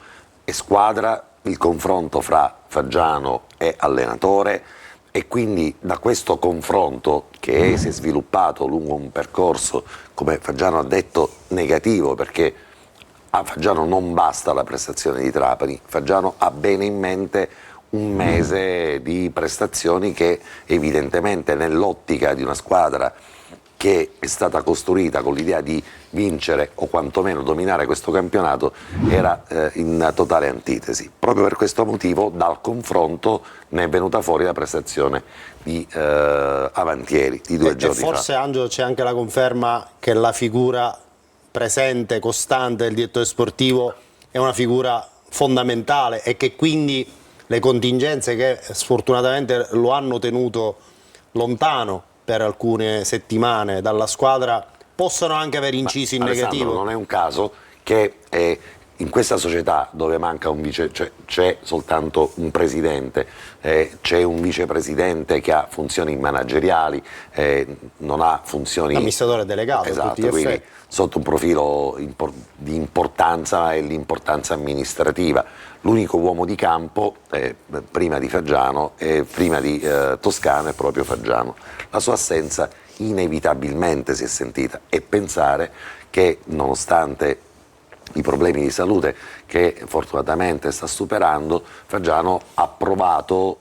e squadra, il confronto fra Faggiano e allenatore, e quindi da questo confronto che si è sviluppato lungo un percorso, come Faggiano ha detto, negativo, perché a Faggiano non basta la prestazione di Trapani, Faggiano ha bene in mente un mese di prestazioni che evidentemente nell'ottica di una squadra che è stata costruita con l'idea di vincere o quantomeno dominare questo campionato era in totale antitesi. Proprio per questo motivo dal confronto ne è venuta fuori la prestazione di Avantieri di 2 giorni fa. Forse Angelo c'è anche la conferma che la figura presente, costante del direttore sportivo è una figura fondamentale e che quindi le contingenze che sfortunatamente lo hanno tenuto lontano per alcune settimane dalla squadra possono anche aver inciso in negativo. Non è un caso che in questa società dove manca un vice, cioè c'è soltanto un presidente, c'è un vicepresidente che ha funzioni manageriali, non ha funzioni... Amministratore delegato, esatto, a tutti gli quindi effetti. sotto un profilo di importanza è l'importanza amministrativa. L'unico uomo di campo, prima di Faggiano e prima di Toscano, è proprio Faggiano. La sua assenza inevitabilmente si è sentita, e pensare che nonostante i problemi di salute che fortunatamente sta superando, Faggiano ha provato,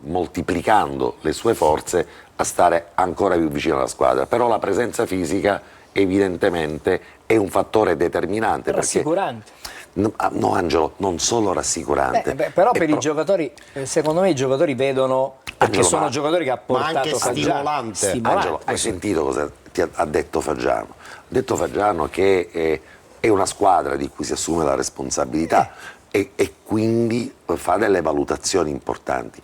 moltiplicando le sue forze, a stare ancora più vicino alla squadra. Però la presenza fisica evidentemente è un fattore determinante. Rassicurante. No Angelo, non solo rassicurante. Però per i giocatori, secondo me i giocatori vedono, perché sono giocatori che ha portato ma anche Faggiano. stimolante. Angelo, hai sentito cosa ha detto Faggiano? Ha detto Faggiano che è una squadra di cui si assume la responsabilità e quindi fa delle valutazioni importanti.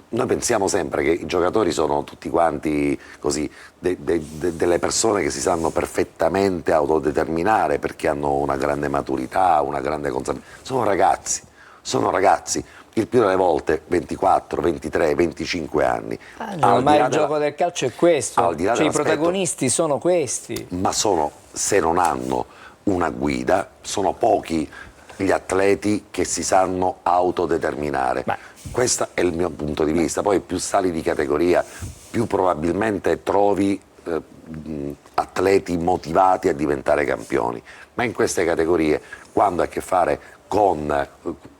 Noi pensiamo sempre che i giocatori sono tutti quanti così, delle persone che si sanno perfettamente autodeterminare perché hanno una grande maturità, una grande consapevolezza. Sono ragazzi, il più delle volte 24, 23, 25 anni. Ma il gioco del calcio è questo, cioè i protagonisti sono questi. Ma se non hanno una guida, sono pochi gli atleti che si sanno autodeterminare. Questo è il mio punto di vista. Poi più sali di categoria, più probabilmente trovi atleti motivati a diventare campioni, ma in queste categorie, quando ha a che fare con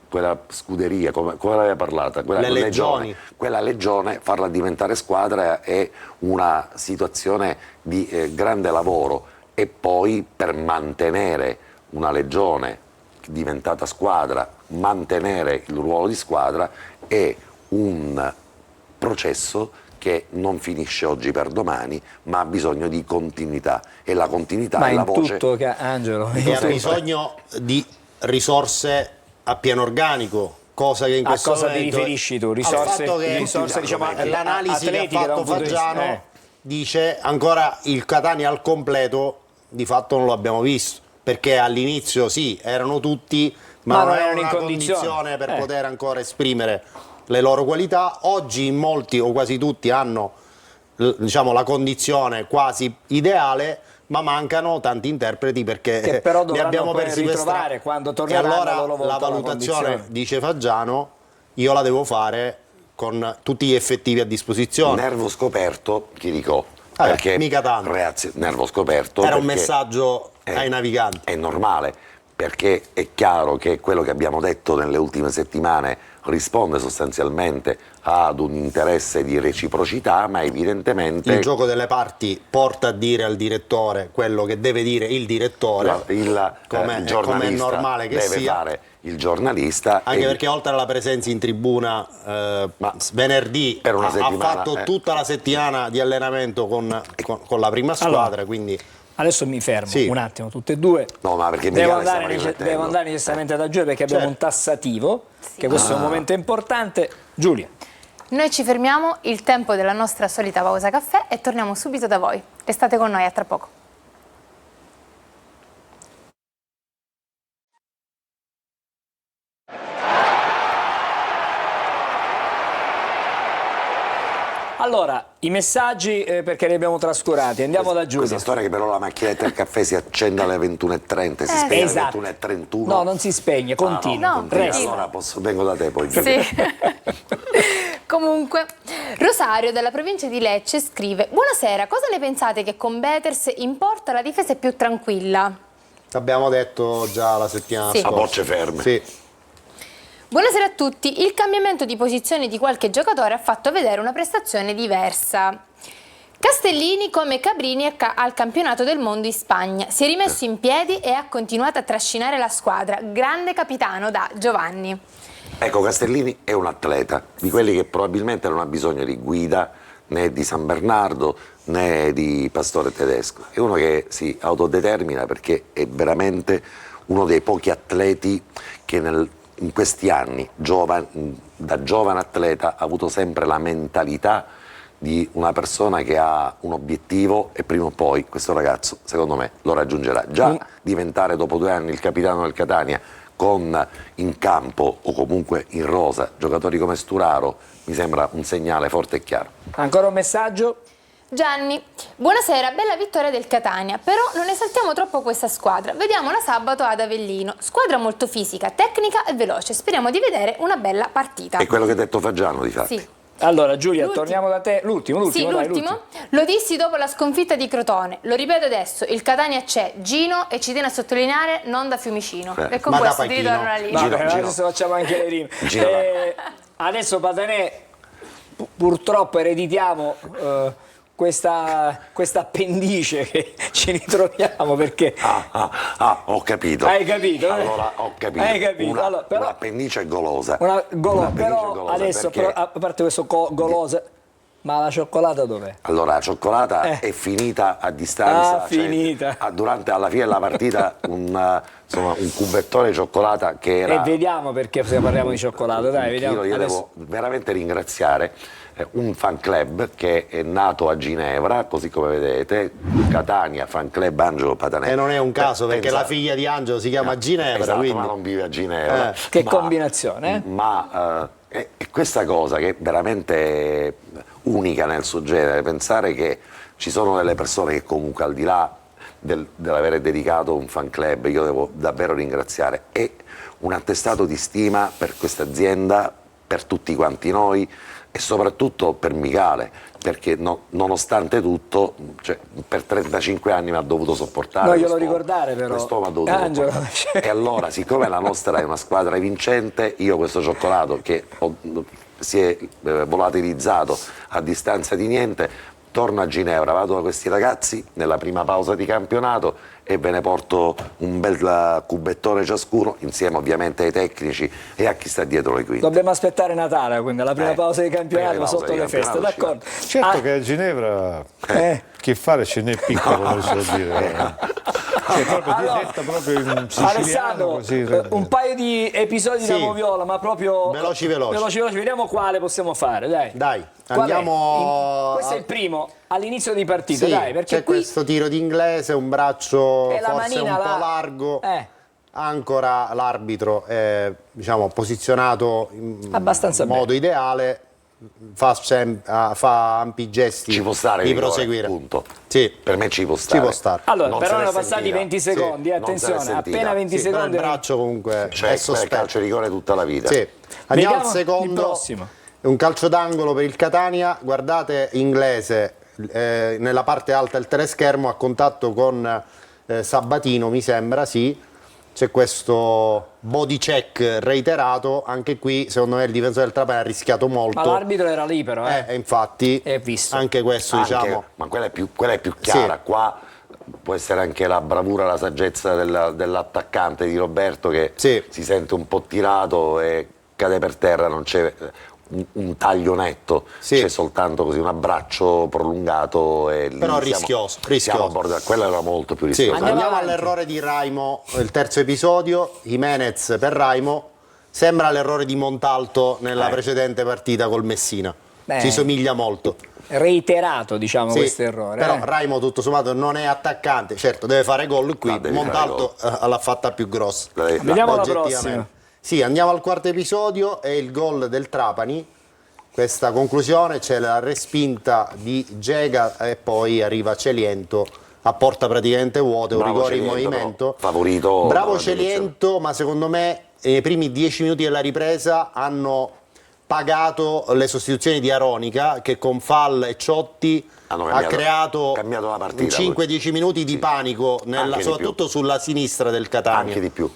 quella scuderia, come l'aveva parlata, quella legione, farla diventare squadra è una situazione di grande lavoro, e poi per mantenere una legione diventata squadra, mantenere il ruolo di squadra è un processo che non finisce oggi per domani, ma ha bisogno di continuità, e la continuità è la voce. Tutto, Angelo, che ha bisogno di risorse a pieno organico, cosa che in questo momento... A cosa momento ti riferisci tu? Risorse diciamo, l'analisi che ha fatto Faggiano dice ancora il Catania al completo di fatto non lo abbiamo visto, perché all'inizio sì, erano tutti, ma non erano in condizione per poter ancora esprimere le loro qualità. Oggi in molti o quasi tutti hanno, diciamo, la condizione quasi ideale, ma mancano tanti interpreti, perché che però ne abbiamo persi ritrovare quando e torneranno. allora la valutazione, dice Faggiano, io la devo fare con tutti gli effettivi a disposizione. Nervo scoperto, Chirico, perché mica tanto. Nervo scoperto era un messaggio ai naviganti. È normale, perché è chiaro che quello che abbiamo detto nelle ultime settimane risponde sostanzialmente ad un interesse di reciprocità, ma evidentemente il gioco delle parti porta a dire al direttore quello che deve dire il direttore, come è normale che deve sia fare il giornalista, anche perché oltre alla presenza in tribuna venerdì per una ha fatto tutta la settimana di allenamento con la prima squadra, allora, quindi adesso mi fermo un attimo, tutte e due. No, ma perché devo andare necessariamente da Giulia, perché abbiamo un tassativo, che questo è un momento importante. Giulia. Noi ci fermiamo, il tempo della nostra solita pausa caffè, e torniamo subito da voi. Restate con noi, a tra poco. Allora, i messaggi perché li abbiamo trascurati, andiamo da Giulia. Questa storia che però la macchinetta del caffè si accende alle 21:30, si spegne alle 21:31. No, non si spegne, continua. Allora vengo da te poi. Sì. Comunque, Rosario della provincia di Lecce scrive: buonasera, cosa ne pensate che con Beters in porta la difesa è più tranquilla? Abbiamo detto già la settimana scorsa. A bocce ferme. Sì. Buonasera a tutti, il cambiamento di posizione di qualche giocatore ha fatto vedere una prestazione diversa. Castellini, come Cabrini al campionato del mondo in Spagna, si è rimesso in piedi e ha continuato a trascinare la squadra. Grande capitano, da Giovanni. Ecco, Castellini è un atleta, di quelli che probabilmente non ha bisogno di guida, né di San Bernardo, né di Pastore Tedesco. È uno che si autodetermina, perché è veramente uno dei pochi atleti che in questi anni, da giovane atleta, ha avuto sempre la mentalità di una persona che ha un obiettivo, e prima o poi questo ragazzo, secondo me, lo raggiungerà. Già diventare dopo 2 anni il capitano del Catania, con in campo o comunque in rosa giocatori come Sturaro, mi sembra un segnale forte e chiaro. Ancora un messaggio? Gianni, buonasera, bella vittoria del Catania, però non esaltiamo troppo questa squadra. Vediamola sabato ad Avellino, squadra molto fisica, tecnica e veloce. Speriamo di vedere una bella partita. È quello che ha detto Faggiano, di fatto. Sì. Allora Giulia, torniamo da te. L'ultimo. Sì, l'ultimo. Lo dissi dopo la sconfitta di Crotone, lo ripeto adesso, il Catania c'è, Gino, e ci tiene a sottolineare, non da Fiumicino. E con questo ti ritorno la linea. No, adesso facciamo anche le rime. Adesso Patanè, purtroppo ereditiamo questa appendice che ci ritroviamo, perché... ho capito. Hai capito? Allora ho capito. Hai capito. Un'appendice golosa. Però adesso, perché... a parte questo golosa, ma la cioccolata dov'è? Allora, la cioccolata è finita a distanza. Finita. Alla fine della partita un cubettone di cioccolata che era... E vediamo perché se parliamo di cioccolato, dai, vediamo. Io devo veramente ringraziare un fan club che è nato a Ginevra, così come vedete, Catania, fan club Angelo Patanè. E non è un caso, perché la figlia di Angelo si chiama Ginevra, esatto, quindi... ma non vive a Ginevra. Che combinazione, Ma è questa cosa che è veramente unica nel suo genere, pensare che ci sono delle persone che comunque, al di là dell'avere dedicato un fan club, io devo davvero ringraziare, è un attestato di stima per questa azienda, per tutti quanti noi, e soprattutto per Michele, perché nonostante tutto, cioè, per 35 anni mi ha dovuto sopportare. Non glielo ricordare però. Questo mi ha dovuto sopportare. E allora, siccome la nostra è una squadra vincente, io questo cioccolato che si è volatilizzato a distanza di niente, torno a Ginevra, vado da questi ragazzi nella prima pausa di campionato e ve ne porto un bel cubettone ciascuno, insieme ovviamente ai tecnici e a chi sta dietro le quinte. Dobbiamo aspettare Natale, quindi la prima pausa di campionato sotto le feste, d'accordo? Certo che a Ginevra che fare ce n'è piccolo, non so dire. Cioè, proprio diretta proprio in siciliano, Alessandro, così, un paio di episodi da Moviola, ma proprio veloci. Vediamo quale possiamo fare, dai. Andiamo. Questo è il primo all'inizio di partita, Sì, dai, perché c'è qui questo tiro di Inglese, un braccio la forse un manina po' largo. Ancora l'arbitro è, diciamo, posizionato in abbastanza modo ideale, fa ampi gesti ci può stare di rigore, proseguire. Punto. Sì. Per me ci può stare. Allora, Non però se erano n'è passati sentita. 20 secondi, Sì, attenzione, appena 20 Però secondi. il braccio comunque Cioè, è sospetto. calcio di rigore tutta la vita. Sì. Andiamo Vediamo al secondo. il prossimo. Un calcio d'angolo per il Catania. Guardate, Inglese nella parte alta del teleschermo a contatto con Sabatino, mi sembra, sì. C'è questo body check reiterato, anche qui secondo me il difensore del Trapani ha rischiato molto. Ma l'arbitro era lì però, infatti è visto. anche questo diciamo. Ma quella è più chiara, qua può essere anche la bravura, la saggezza dell'attaccante di Roberto che si sente un po' tirato e cade per terra, non c'è un taglio netto, c'è soltanto così un abbraccio prolungato e però rischioso. Quello era molto più rischioso. Andiamo all'errore di Raimo, il terzo episodio, Jimenez per Raimo, sembra l'errore di Montalto nella precedente partita col Messina, ci somiglia molto. Reiterato, diciamo, questo errore. Però Raimo tutto sommato non è attaccante, certo deve fare gol qui, Montalto l'ha fatta più grossa. Vediamo la prossima. Sì, andiamo al quarto episodio, è il gol del Trapani, questa conclusione, c'è la respinta di Gega e poi arriva Celiento a porta praticamente vuota, un rigore in movimento. Favorito. Bravo Celiento, ma secondo me nei primi 10 minuti della ripresa hanno pagato le sostituzioni di Aronica che con Fall e Ciotti ha creato la partita, 5-10 minuti di panico, soprattutto sulla sinistra del Catania. Anche di più.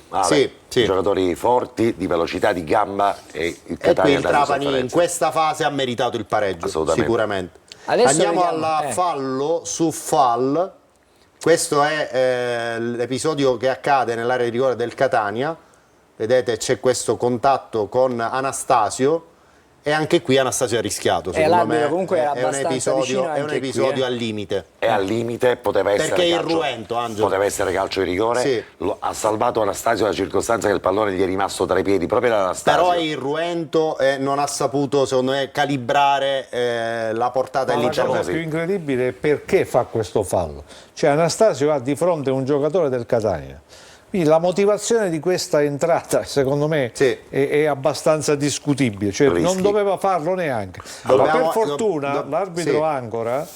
Giocatori forti, di velocità, di gamba e il Catania. E qui il Trapani in questa fase ha meritato il pareggio, sicuramente. Andiamo al fallo su Fall. Questo è l'episodio che accade nell'area di rigore del Catania. Vedete, c'è questo contatto con Anastasio. E anche qui Anastasio ha rischiato, secondo me comunque è un episodio al limite. È al limite, poteva essere perché calcio, irruento, Angelo. Poteva essere calcio di rigore, ha salvato Anastasio la circostanza che il pallone gli è rimasto tra i piedi proprio da Anastasio. Però è irruento e non ha saputo, secondo me, calibrare la portata dell'interno. La cosa più incredibile è perché fa questo fallo. Cioè Anastasio ha di fronte un giocatore del Catania. Quindi la motivazione di questa entrata, secondo me, è abbastanza discutibile, cioè non doveva farlo neanche. Ma per fortuna l'arbitro Ancora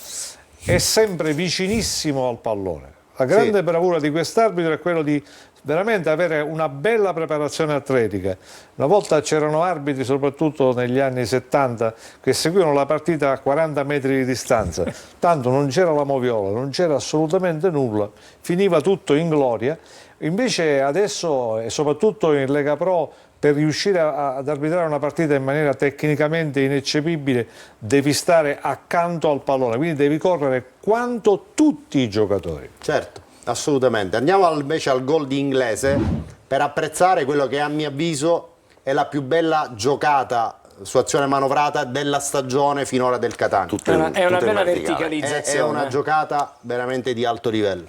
è sempre vicinissimo al pallone. La grande bravura di quest'arbitro è quello di veramente avere una bella preparazione atletica. Una volta c'erano arbitri, soprattutto negli anni 70, che seguivano la partita a 40 metri di distanza, tanto non c'era la moviola, non c'era assolutamente nulla, finiva tutto in gloria. Invece adesso, e soprattutto in Lega Pro, per riuscire ad arbitrare una partita in maniera tecnicamente ineccepibile devi stare accanto al pallone, quindi devi correre quanto tutti i giocatori. Certo, assolutamente. Andiamo invece al gol di Inglese per apprezzare quello che a mio avviso è la più bella giocata su azione manovrata della stagione finora del Catania. È una bella verticalizzazione. È una giocata veramente di alto livello.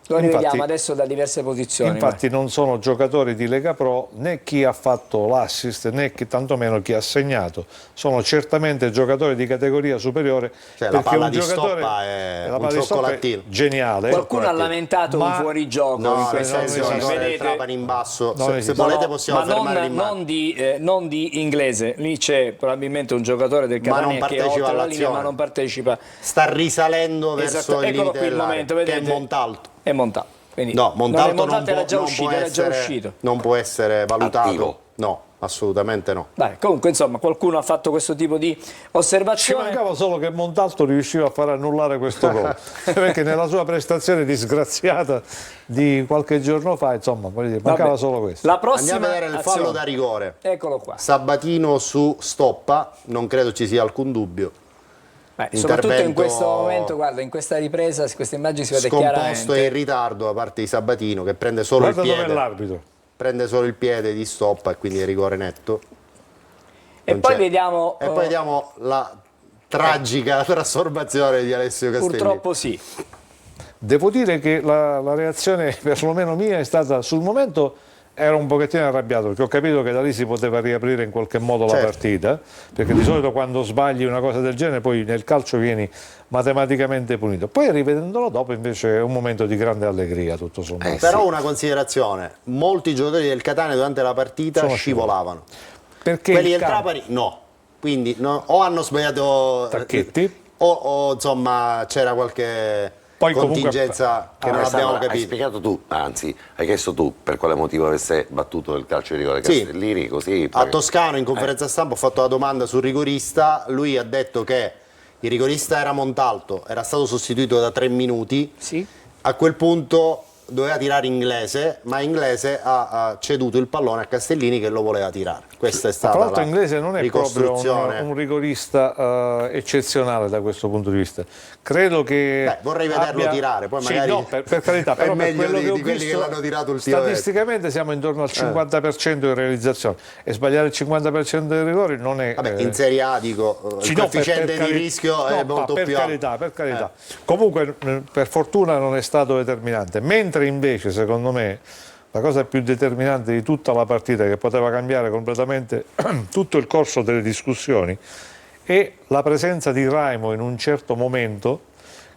Lo rivediamo adesso da diverse posizioni. Infatti non sono giocatori di Lega Pro né chi ha fatto l'assist né tantomeno chi ha segnato, sono certamente giocatori di categoria superiore. Cioè, la palla di stoppa è un cioccolatino geniale. Qualcuno ha lamentato un fuorigioco in questo senso. Vedete Trapani in basso, se volete possiamo fermare l'immagine. non di Inglese, lì c'è probabilmente un giocatore del Catania che è oltre la linea ma non partecipa. Sta risalendo verso il limite dell'area, che è Montalto. È Montalto. Quindi no, Montalto era già uscito. Non può essere valutato. Attivo. No. assolutamente no. Dai, comunque insomma qualcuno ha fatto questo tipo di Ci osservazione. mancava solo che Montalto riusciva a far annullare questo gol, perché nella sua prestazione disgraziata di qualche giorno fa, insomma, voglio dire, mancava Vabbè, solo questo. La prossima Andiamo a vedere il fallo azione. da rigore. Eccolo qua. Sabatino su Stoppa, non credo ci sia alcun dubbio. Soprattutto in questo momento, guarda, in questa ripresa, questa immagine si vede Scomposto chiaramente. e in ritardo da parte di Sabatino, che prende solo Guarda il dov'è piede. l'arbitro. Prende solo il piede di Stoppa e quindi è rigore netto. E Non poi c'è. vediamo, E poi vediamo la tragica trasformazione di Alessio Castelli. purtroppo sì. Devo dire che la reazione, perlomeno mia, è stata, sul momento ero un pochettino arrabbiato, perché ho capito che da lì si poteva riaprire in qualche modo la partita, perché di solito quando sbagli una cosa del genere poi nel calcio vieni matematicamente punito. Poi rivedendolo dopo invece è un momento di grande allegria, tutto sommato. Però una considerazione, molti giocatori del Catania durante la partita scivolavano. Perché quelli il del campo- Trapani no, quindi o hanno sbagliato Tacchetti. o insomma c'era qualche Poi comunque- contingenza che non abbiamo Hai capito. spiegato tu, anzi, hai chiesto tu per quale motivo avesse battuto il calcio di rigore Sì. Castellini, così... A Toscano in conferenza stampa ho fatto la domanda sul rigorista, lui ha detto che il rigorista era Montalto, era stato sostituito da 3 minuti, Sì. a quel punto doveva tirare Inglese, ma Inglese ha ceduto il pallone a Castellini che lo voleva tirare. Questa è stata Tra l'altro la Inglese non è proprio ricostruzione. un rigorista eccezionale da questo punto di vista. Credo che Beh, vorrei vederlo tirare, poi Sì, magari no, per carità, è però per meglio quello di che ho quelli visto, che l'hanno tirato ultimamente. statisticamente siamo intorno al 50% di realizzazione e sbagliare il 50% dei rigori non è... Vabbè, in Serie A dico, il coefficiente di rischio è molto per più carità, per carità. Comunque per fortuna non è stato determinante, mentre invece secondo me la cosa più determinante di tutta la partita, che poteva cambiare completamente tutto il corso delle discussioni, è la presenza di Raimo in un certo momento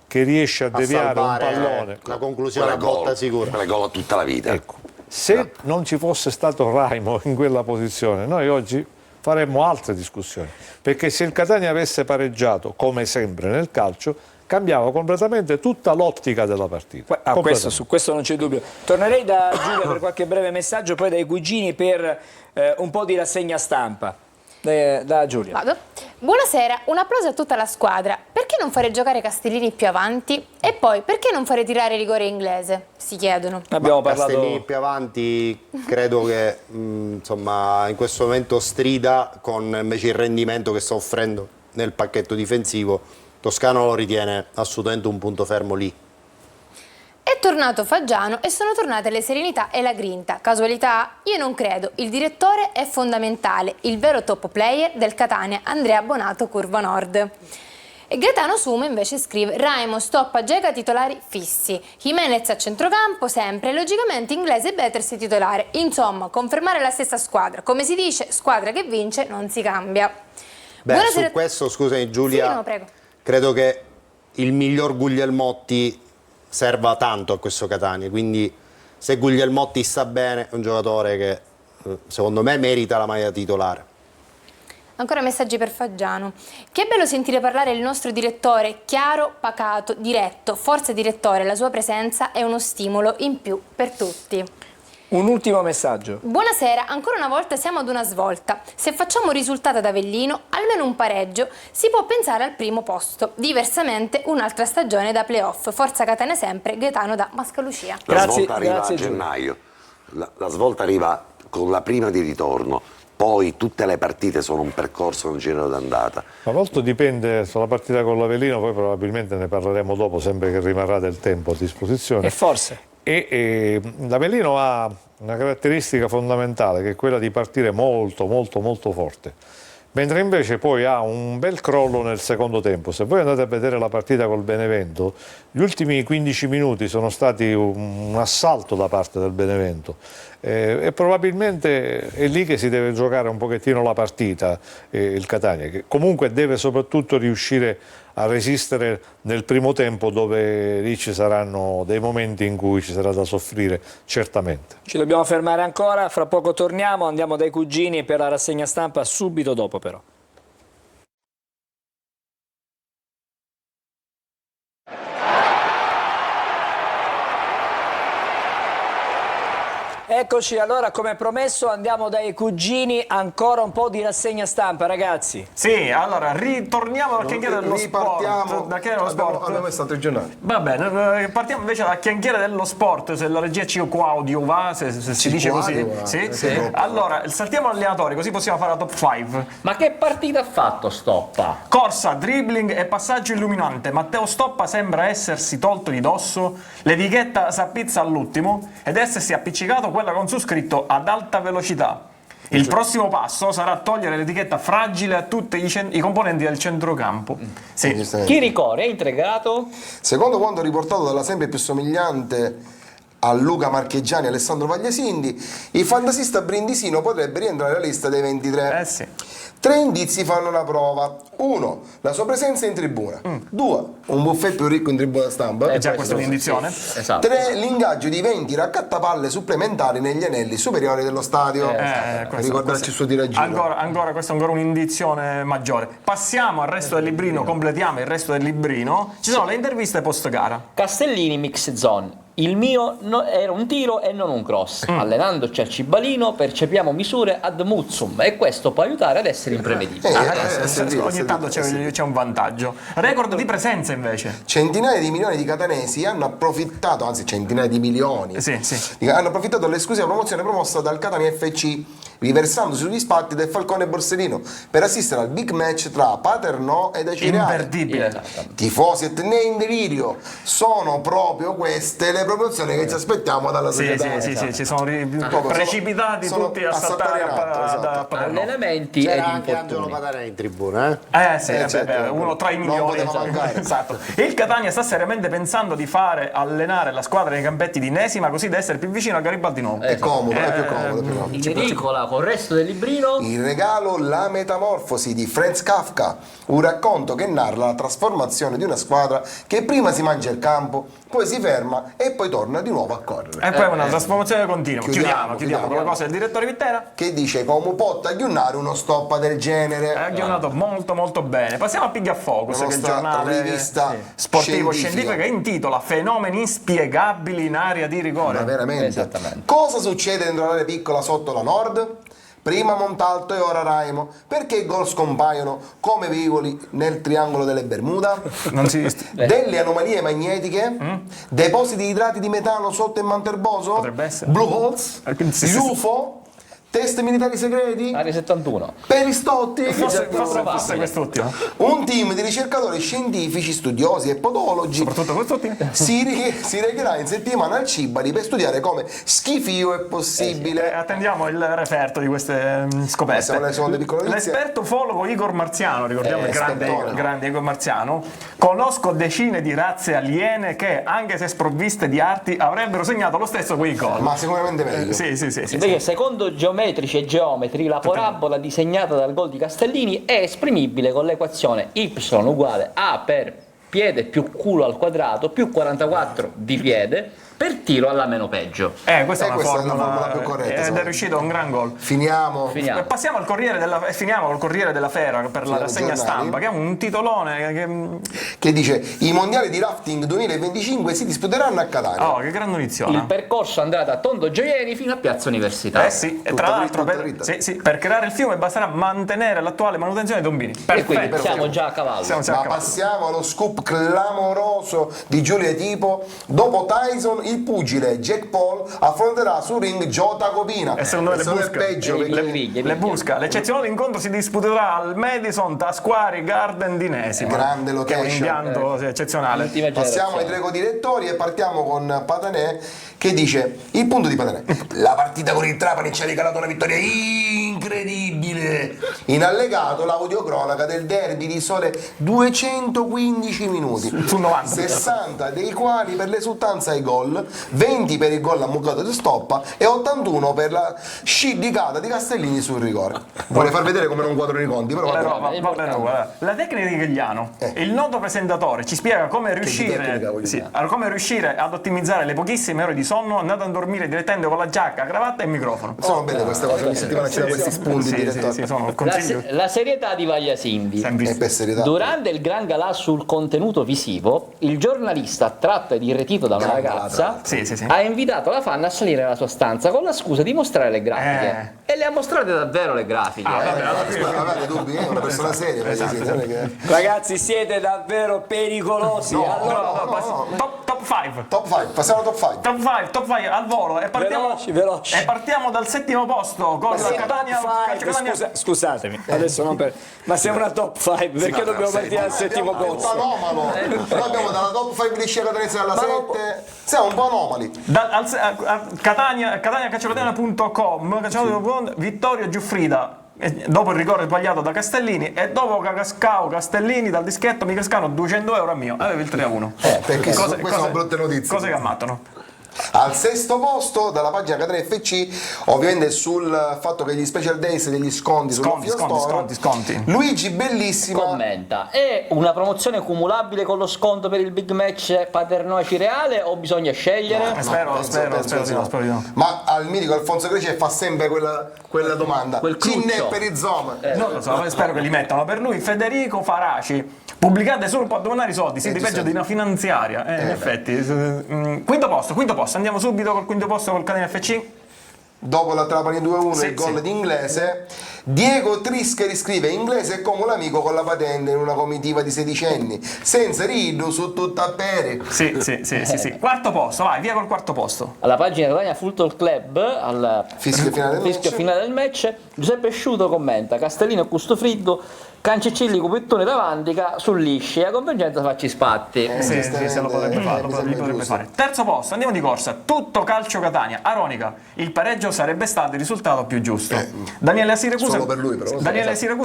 che riesce a deviare un salvare pallone. la conclusione a botta sicura. Quella gol tutta la vita. Ecco, se non ci fosse stato Raimo in quella posizione, noi oggi faremmo altre discussioni, perché se il Catania avesse pareggiato, come sempre nel calcio, cambiava completamente tutta l'ottica della partita. Su questo non c'è dubbio. Tornerei da Giulia per qualche breve messaggio, poi dai cugini per un po' di rassegna stampa. Da Giulia. Vado. Buonasera, un applauso a tutta la squadra. Perché non fare giocare Castellini più avanti? E poi, perché non fare tirare rigore Inglese? Si chiedono. Abbiamo parlato... Castellini più avanti credo che insomma in questo momento strida con invece il rendimento che sta offrendo nel pacchetto difensivo. Toscano lo ritiene assolutamente un punto fermo lì. È tornato Faggiano e sono tornate le serenità e la grinta. Casualità? Io non credo. Il direttore è fondamentale, il vero top player del Catania, Andrea Bonato, Curva Nord. E Gaetano Sumo invece scrive: Raimo, Stoppa, Gega titolari fissi, Jimenez a centrocampo sempre, e logicamente Inglese e Betters titolare. Insomma, confermare la stessa squadra. Come si dice, squadra che vince non si cambia. Beh, Buonasera. su questo, scusami Giulia, Sì, no, prego. credo che il miglior Guglielmotti serva tanto a questo Catania, quindi se Guglielmotti sta bene è un giocatore che secondo me merita la maglia titolare. Ancora messaggi per Faggiano. Che bello sentire parlare il nostro direttore, chiaro, pacato, diretto. Forza direttore, la sua presenza è uno stimolo in più per tutti. Un ultimo messaggio. Buonasera, ancora una volta siamo ad una svolta. Se facciamo risultato ad Avellino, almeno un pareggio, si può pensare al primo posto. Diversamente un'altra stagione da playoff. Forza Catania sempre, Gaetano da Mascalucia. La Grazie, svolta arriva grazie, a Giulio. gennaio, la svolta arriva con la prima di ritorno, poi tutte le partite sono un percorso, un giro d'andata. Ma molto dipende sulla partita con l'Avellino, poi probabilmente ne parleremo dopo, sempre che rimarrà del tempo a disposizione. E forse. E l'Avellino ha una caratteristica fondamentale, che è quella di partire molto forte, mentre invece poi ha un bel crollo nel secondo tempo. Se voi andate a vedere la partita col Benevento, gli ultimi 15 minuti sono stati un assalto da parte del Benevento, e probabilmente è lì che si deve giocare un pochettino la partita, il Catania, che comunque deve soprattutto riuscire a resistere nel primo tempo, dove lì ci saranno dei momenti in cui ci sarà da soffrire certamente. Ci dobbiamo fermare ancora, fra poco torniamo, andiamo dai cugini per la rassegna stampa subito dopo però. Eccoci, allora come promesso andiamo dai cugini, ancora un po' di rassegna stampa, ragazzi. Sì, allora ritorniamo dalla chiacchiera dello sport. Da che era lo sport? Abbiamo messo altri giornali. Va bene, partiamo invece dalla chiacchiera dello sport, se la regia ci coadiuva, se si dice così. Sì. Allora, saltiamo allenatori, così possiamo fare la top 5. Ma che partita ha fatto Stoppa? Corsa, dribbling e passaggio illuminante. Matteo Stoppa sembra essersi tolto di dosso l'etichetta Sappizza all'ultimo ed essersi appiccicato quella con su scritto ad alta velocità. Il prossimo passo sarà togliere l'etichetta fragile a tutti i componenti del centrocampo. Sì. Chi ricorre è integrato? Secondo quanto riportato dalla sempre più somigliante a Luca Marcheggiani e Alessandro Vagliasindi, il fantasista brindisino potrebbe rientrare nella lista dei 23. Sì. 3 indizi fanno la prova. 1. La sua presenza in tribuna. 2. Un buffet più ricco in tribuna stampa. Già questa è un'indizione. Esatto. 3. L'ingaggio di 20 raccattapalle supplementari negli anelli superiori dello stadio. Ricordarci il suo tiraggino. Ancora, questo è ancora un'indizione maggiore. Passiamo al resto del librino, completiamo il resto del librino. Ci sono le interviste post gara. Castellini mix zone. Il mio era un tiro e non un cross. Allenandoci al Cibalino percepiamo misure ad muzzum e questo può aiutare ad essere imprevedibili. Ogni tanto c'è un vantaggio. Record di presenza invece. Centinaia di milioni di catanesi hanno approfittato, anzi centinaia di milioni, hanno approfittato dell'esclusiva promozione promossa dal Catania FC, riversandosi sugli spalti del Falcone Borsellino per assistere al big match tra Paternò ed Acireale. Imperdibile. Tifosi e tenei in delirio. Sono proprio queste le proporzioni che ci aspettiamo dalla società. Ci sono precipitati tutti a saltare a Paternò. Allenamenti ed C'era anche Angelo infortuni. Patanè in tribuna, uno tra i milioni. Esatto. Il Catania sta seriamente pensando di fare allenare la squadra nei campetti di Nesima così da essere più vicino a Garibaldi nuovo. È comodo, è più comodo. In edicola con il resto del librino. Il regalo La Metamorfosi di Franz Kafka, un racconto che narra la trasformazione di una squadra che prima si mangia il campo, poi si ferma e poi torna di nuovo a correre. E poi una trasformazione continua. Chiudiamo con la cosa del direttore Vittera. Che dice come può tagliunare uno stoppa del genere. Ha aggiornato molto bene. Passiamo a Piglia Focus, che è il giornale rivista sportivo-scientifica che intitola Fenomeni inspiegabili in area di rigore. Ma veramente? Esattamente. Cosa succede dentro l'area piccola sotto la Nord? Prima Montalto e ora Raimo. Perché i gol scompaiono come velivoli nel triangolo delle Bermuda? Non si Delle anomalie magnetiche? Depositi di idrati di metano sotto il Manterboso? Potrebbe essere. Blue holes? UFO? Test militari segreti? Area 71. Peristotti? Forse quest'ultimo. Un team di ricercatori scientifici, studiosi e podologi Soprattutto quest'ultimo. si recherà in settimana al Cibali per studiare come schifio è possibile. Attendiamo il referto di queste scoperte. Siamo alle piccole notizie. L'esperto ufologo Igor Marziano, ricordiamo il grande Igor Marziano, conosco decine di razze aliene che, anche se sprovviste di arti, avrebbero segnato lo stesso quei gol. Ma sicuramente meglio. Sì. Invece, secondo geometrici e geometri, la parabola disegnata dal gol di Castellini è esprimibile con l'equazione y uguale a per piede più culo al quadrato più 44 di piede per tiro alla meno peggio. Questa è una formula più corretta. ed è riuscito un gran gol. Finiamo. Passiamo al finiamo col Corriere della Fera per la rassegna stampa, che è un titolone che dice i mondiali di rafting 2025 si disputeranno a Catania. Oh, che gran notizia. Il percorso andrà da Tondo Gioielli fino a Piazza Università. E tra l'altro per creare il fiume basterà mantenere l'attuale manutenzione dei tombini. E quindi siamo già a cavallo. Passiamo allo scoop clamoroso di Giulia Tipo. Dopo Tyson, il pugile Jack Paul affronterà sul ring Jota Copina. E secondo me le busca. L'eccezionale incontro si disputerà al Madison Tasquari Garden di Nesima. Grande location. Che è un impianto eccezionale. Passiamo ai tre co-direttori e partiamo con Patanè, che dice il punto di Patanè: la partita con il Trapani ci ha regalato una vittoria incredibile. In allegato l'audiocronaca del derby di sole 215 minuti su 90, 60 dei quali per l'esultanza ai gol, 20 per il gol ammuccato di Stoppa e 81 per la sciddicata di Castellini sul rigore. Vorrei far vedere come non quadro i conti, però la tecnica di Gagliano, il noto presentatore, ci spiega come riuscire ad ottimizzare le pochissime ore di sonno andando a dormire direttamente con la giacca, cravatta e microfono. Sono belle queste cose, ogni settimana c'è questi spunti la serietà di Vagliasindi. Durante il gran galà sul contenuto visivo, il giornalista, attratto ed irretito da una ragazza, cosa? Ha invitato la fan a salire nella sua stanza con la scusa di mostrare le grafiche. E le ha mostrate davvero le grafiche. Avete dubbi? È una persona seria. Ragazzi, siete davvero pericolosi. Top 5. Top 5, passiamo al top 5. Top 5 al volo e partiamo, veloci. E partiamo dal settimo posto con la Catania. Scusatemi, adesso non per. Ma siamo una top 5, perché dobbiamo partire dal settimo posto? Anomalo. Noi abbiamo dalla top 5 di Scia Catanese alla 7. Siamo un po' anomali. Catania.com, Vittorio Giuffrida. Dopo il rigore sbagliato da Castellini e dopo Cascao Castellini dal dischetto mi cascano 200 euro a mio, avevi il 3-1. Perché queste sono brutte notizie. Cose che ammattano. Al sesto posto dalla pagina Catania FC, ovviamente sul fatto che gli special days degli sconti sconti. Luigi Bellissima commenta: è una promozione cumulabile con lo sconto per il big match Paternò-Cireale o bisogna scegliere? Spero di no. Ma al mitico Alfonso Grece fa sempre quella domanda. Cinne per i Zoma. Non lo so, spero che li mettano. Per lui Federico Faraci, pubblicate solo per donare i soldi, siete peggio di una finanziaria. In effetti. Quinto posto, andiamo subito col quinto posto col Catania FC. Dopo la Trapani 2-1 il gol di Inglese, Diego Trischeri scrive: Inglese è come l'amico con la patente in una comitiva di sedicenni, senza rido su tutta pere. Sì. Quarto posto, vai, via col quarto posto. Alla pagina Catania Football Club, al fischio finale del match, Giuseppe Sciuto commenta: Castellino e Custofriddo, Cancicilli, Cupettone davanti, sull'Isci, a convergenza facci spatti. Se lo potrebbe fare. Terzo posto, andiamo di corsa, tutto calcio Catania, Aronica, il pareggio sarebbe stato il risultato più giusto. Daniele Siracusa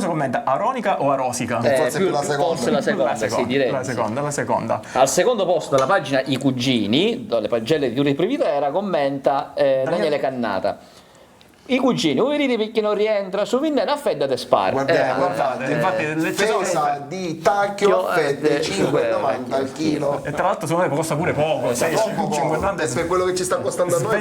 commenta: Aronica o Arosica? Forse più la seconda, sì, direi. La seconda. Al secondo posto dalla pagina I Cugini, dalle pagelle di Turi Privitera, commenta Daniele Cannata: i cugini, poveriti perché non rientra su Vinnena, affeddate spar. Guardate, infatti spesa di tacchio affette 5,90 al chilo. E tra l'altro secondo me costa pure poco, 5,90 per quello che ci sta costando a noi.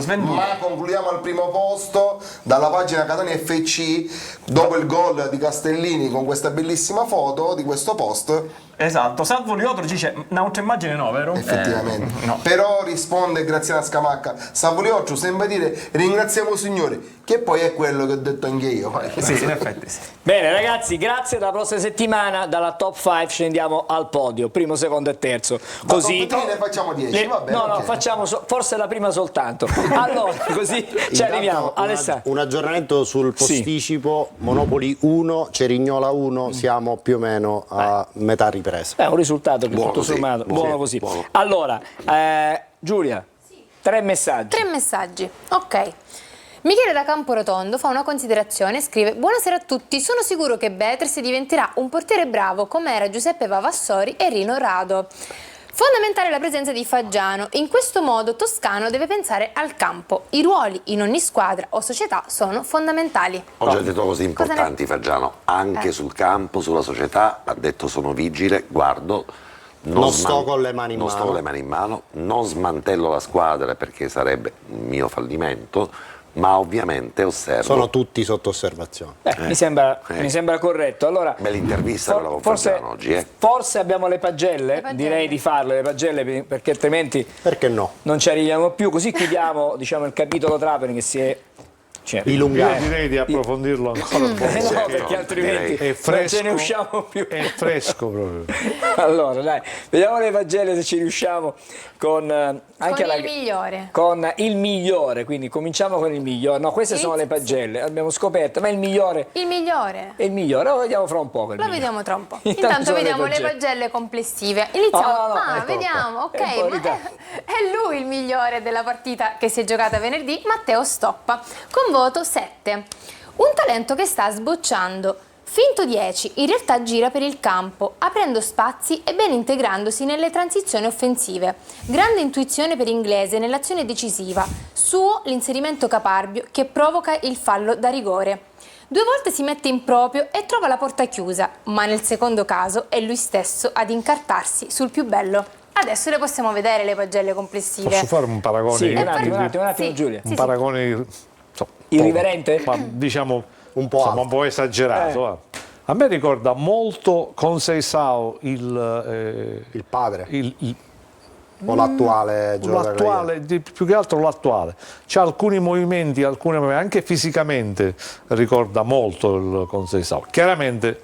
Svenduto. Ma concludiamo al primo posto dalla pagina Catania FC, dopo il gol di Castellini con questa bellissima foto di questo post. Esatto, Salvo Liotro dice un'altra immagine no, vero? Effettivamente. No. Però risponde Graziana Scamacca: Salvo Liotro sembra dire ringraziamo il Signore, che poi è quello che ho detto anche io. Sì, in effetti sì. Bene ragazzi, grazie. Dalla prossima settimana dalla top 5 scendiamo al podio, primo, secondo e terzo. Così ne facciamo 10, va bene. No, facciamo forse la prima soltanto. Allora, così ci arriviamo. Alessandro. Un aggiornamento sul posticipo: Monopoli 1, Cerignola 1, siamo più o meno a metà ripresa. È un risultato che Buono, tutto sì, sommato buono così. buono. Allora, Giulia, 3 messaggi. 3 messaggi, ok. Michele da Camporotondo fa una considerazione e scrive: buonasera a tutti, sono sicuro che Betters diventerà un portiere bravo come era Giuseppe Vavassori e Rino Rado. Fondamentale la presenza di Faggiano, in questo modo Toscano deve pensare al campo. I ruoli in ogni squadra o società sono fondamentali. Oggi ha detto cose importanti Faggiano, anche sul campo, sulla società, ha detto sono vigile, guardo, non sto con le mani in non mano. sto con le mani in mano, non smantello la squadra perché sarebbe un mio fallimento, ma ovviamente osservo. Sono tutti sotto osservazione. Mi sembra corretto. Allora, bella intervista quella con Faggiano oggi. Forse abbiamo le pagelle, direi di farle le pagelle perché altrimenti perché no? Non ci arriviamo più. Così chiudiamo il capitolo Trapani che si è dilungato. Io direi di approfondirlo ancora un po'. No, perché altrimenti è fresco, non ce ne usciamo più. È fresco proprio. Allora, dai, vediamo le pagelle se ci riusciamo con il migliore. Con il migliore, quindi cominciamo con il migliore. No, queste sono le pagelle, abbiamo scoperto, ma il migliore. Il migliore. È il migliore, lo vediamo fra un po'. Lo vediamo tra un po'. Intanto vediamo le pagelle complessive. Iniziamo. Vediamo, ok. È lui il migliore della partita che si è giocata venerdì, Matteo Stoppa, con voto 7. Un talento che sta sbocciando. Finto 10, in realtà gira per il campo, aprendo spazi e ben integrandosi nelle transizioni offensive. Grande intuizione per Inglese nell'azione decisiva. Suo l'inserimento caparbio che provoca il fallo da rigore. 2 volte si mette in proprio e trova la porta chiusa, ma nel secondo caso è lui stesso ad incartarsi sul più bello. Adesso le possiamo vedere le pagelle complessive. Posso fare un paragone? Sì, un attimo, Giulia. Un paragone irriverente? Ma diciamo un po' esagerato. A me ricorda molto Conceição il padre. O l'attuale giocatore? Più che altro l'attuale. C'ha alcuni movimenti, anche fisicamente ricorda molto il Conceição. Chiaramente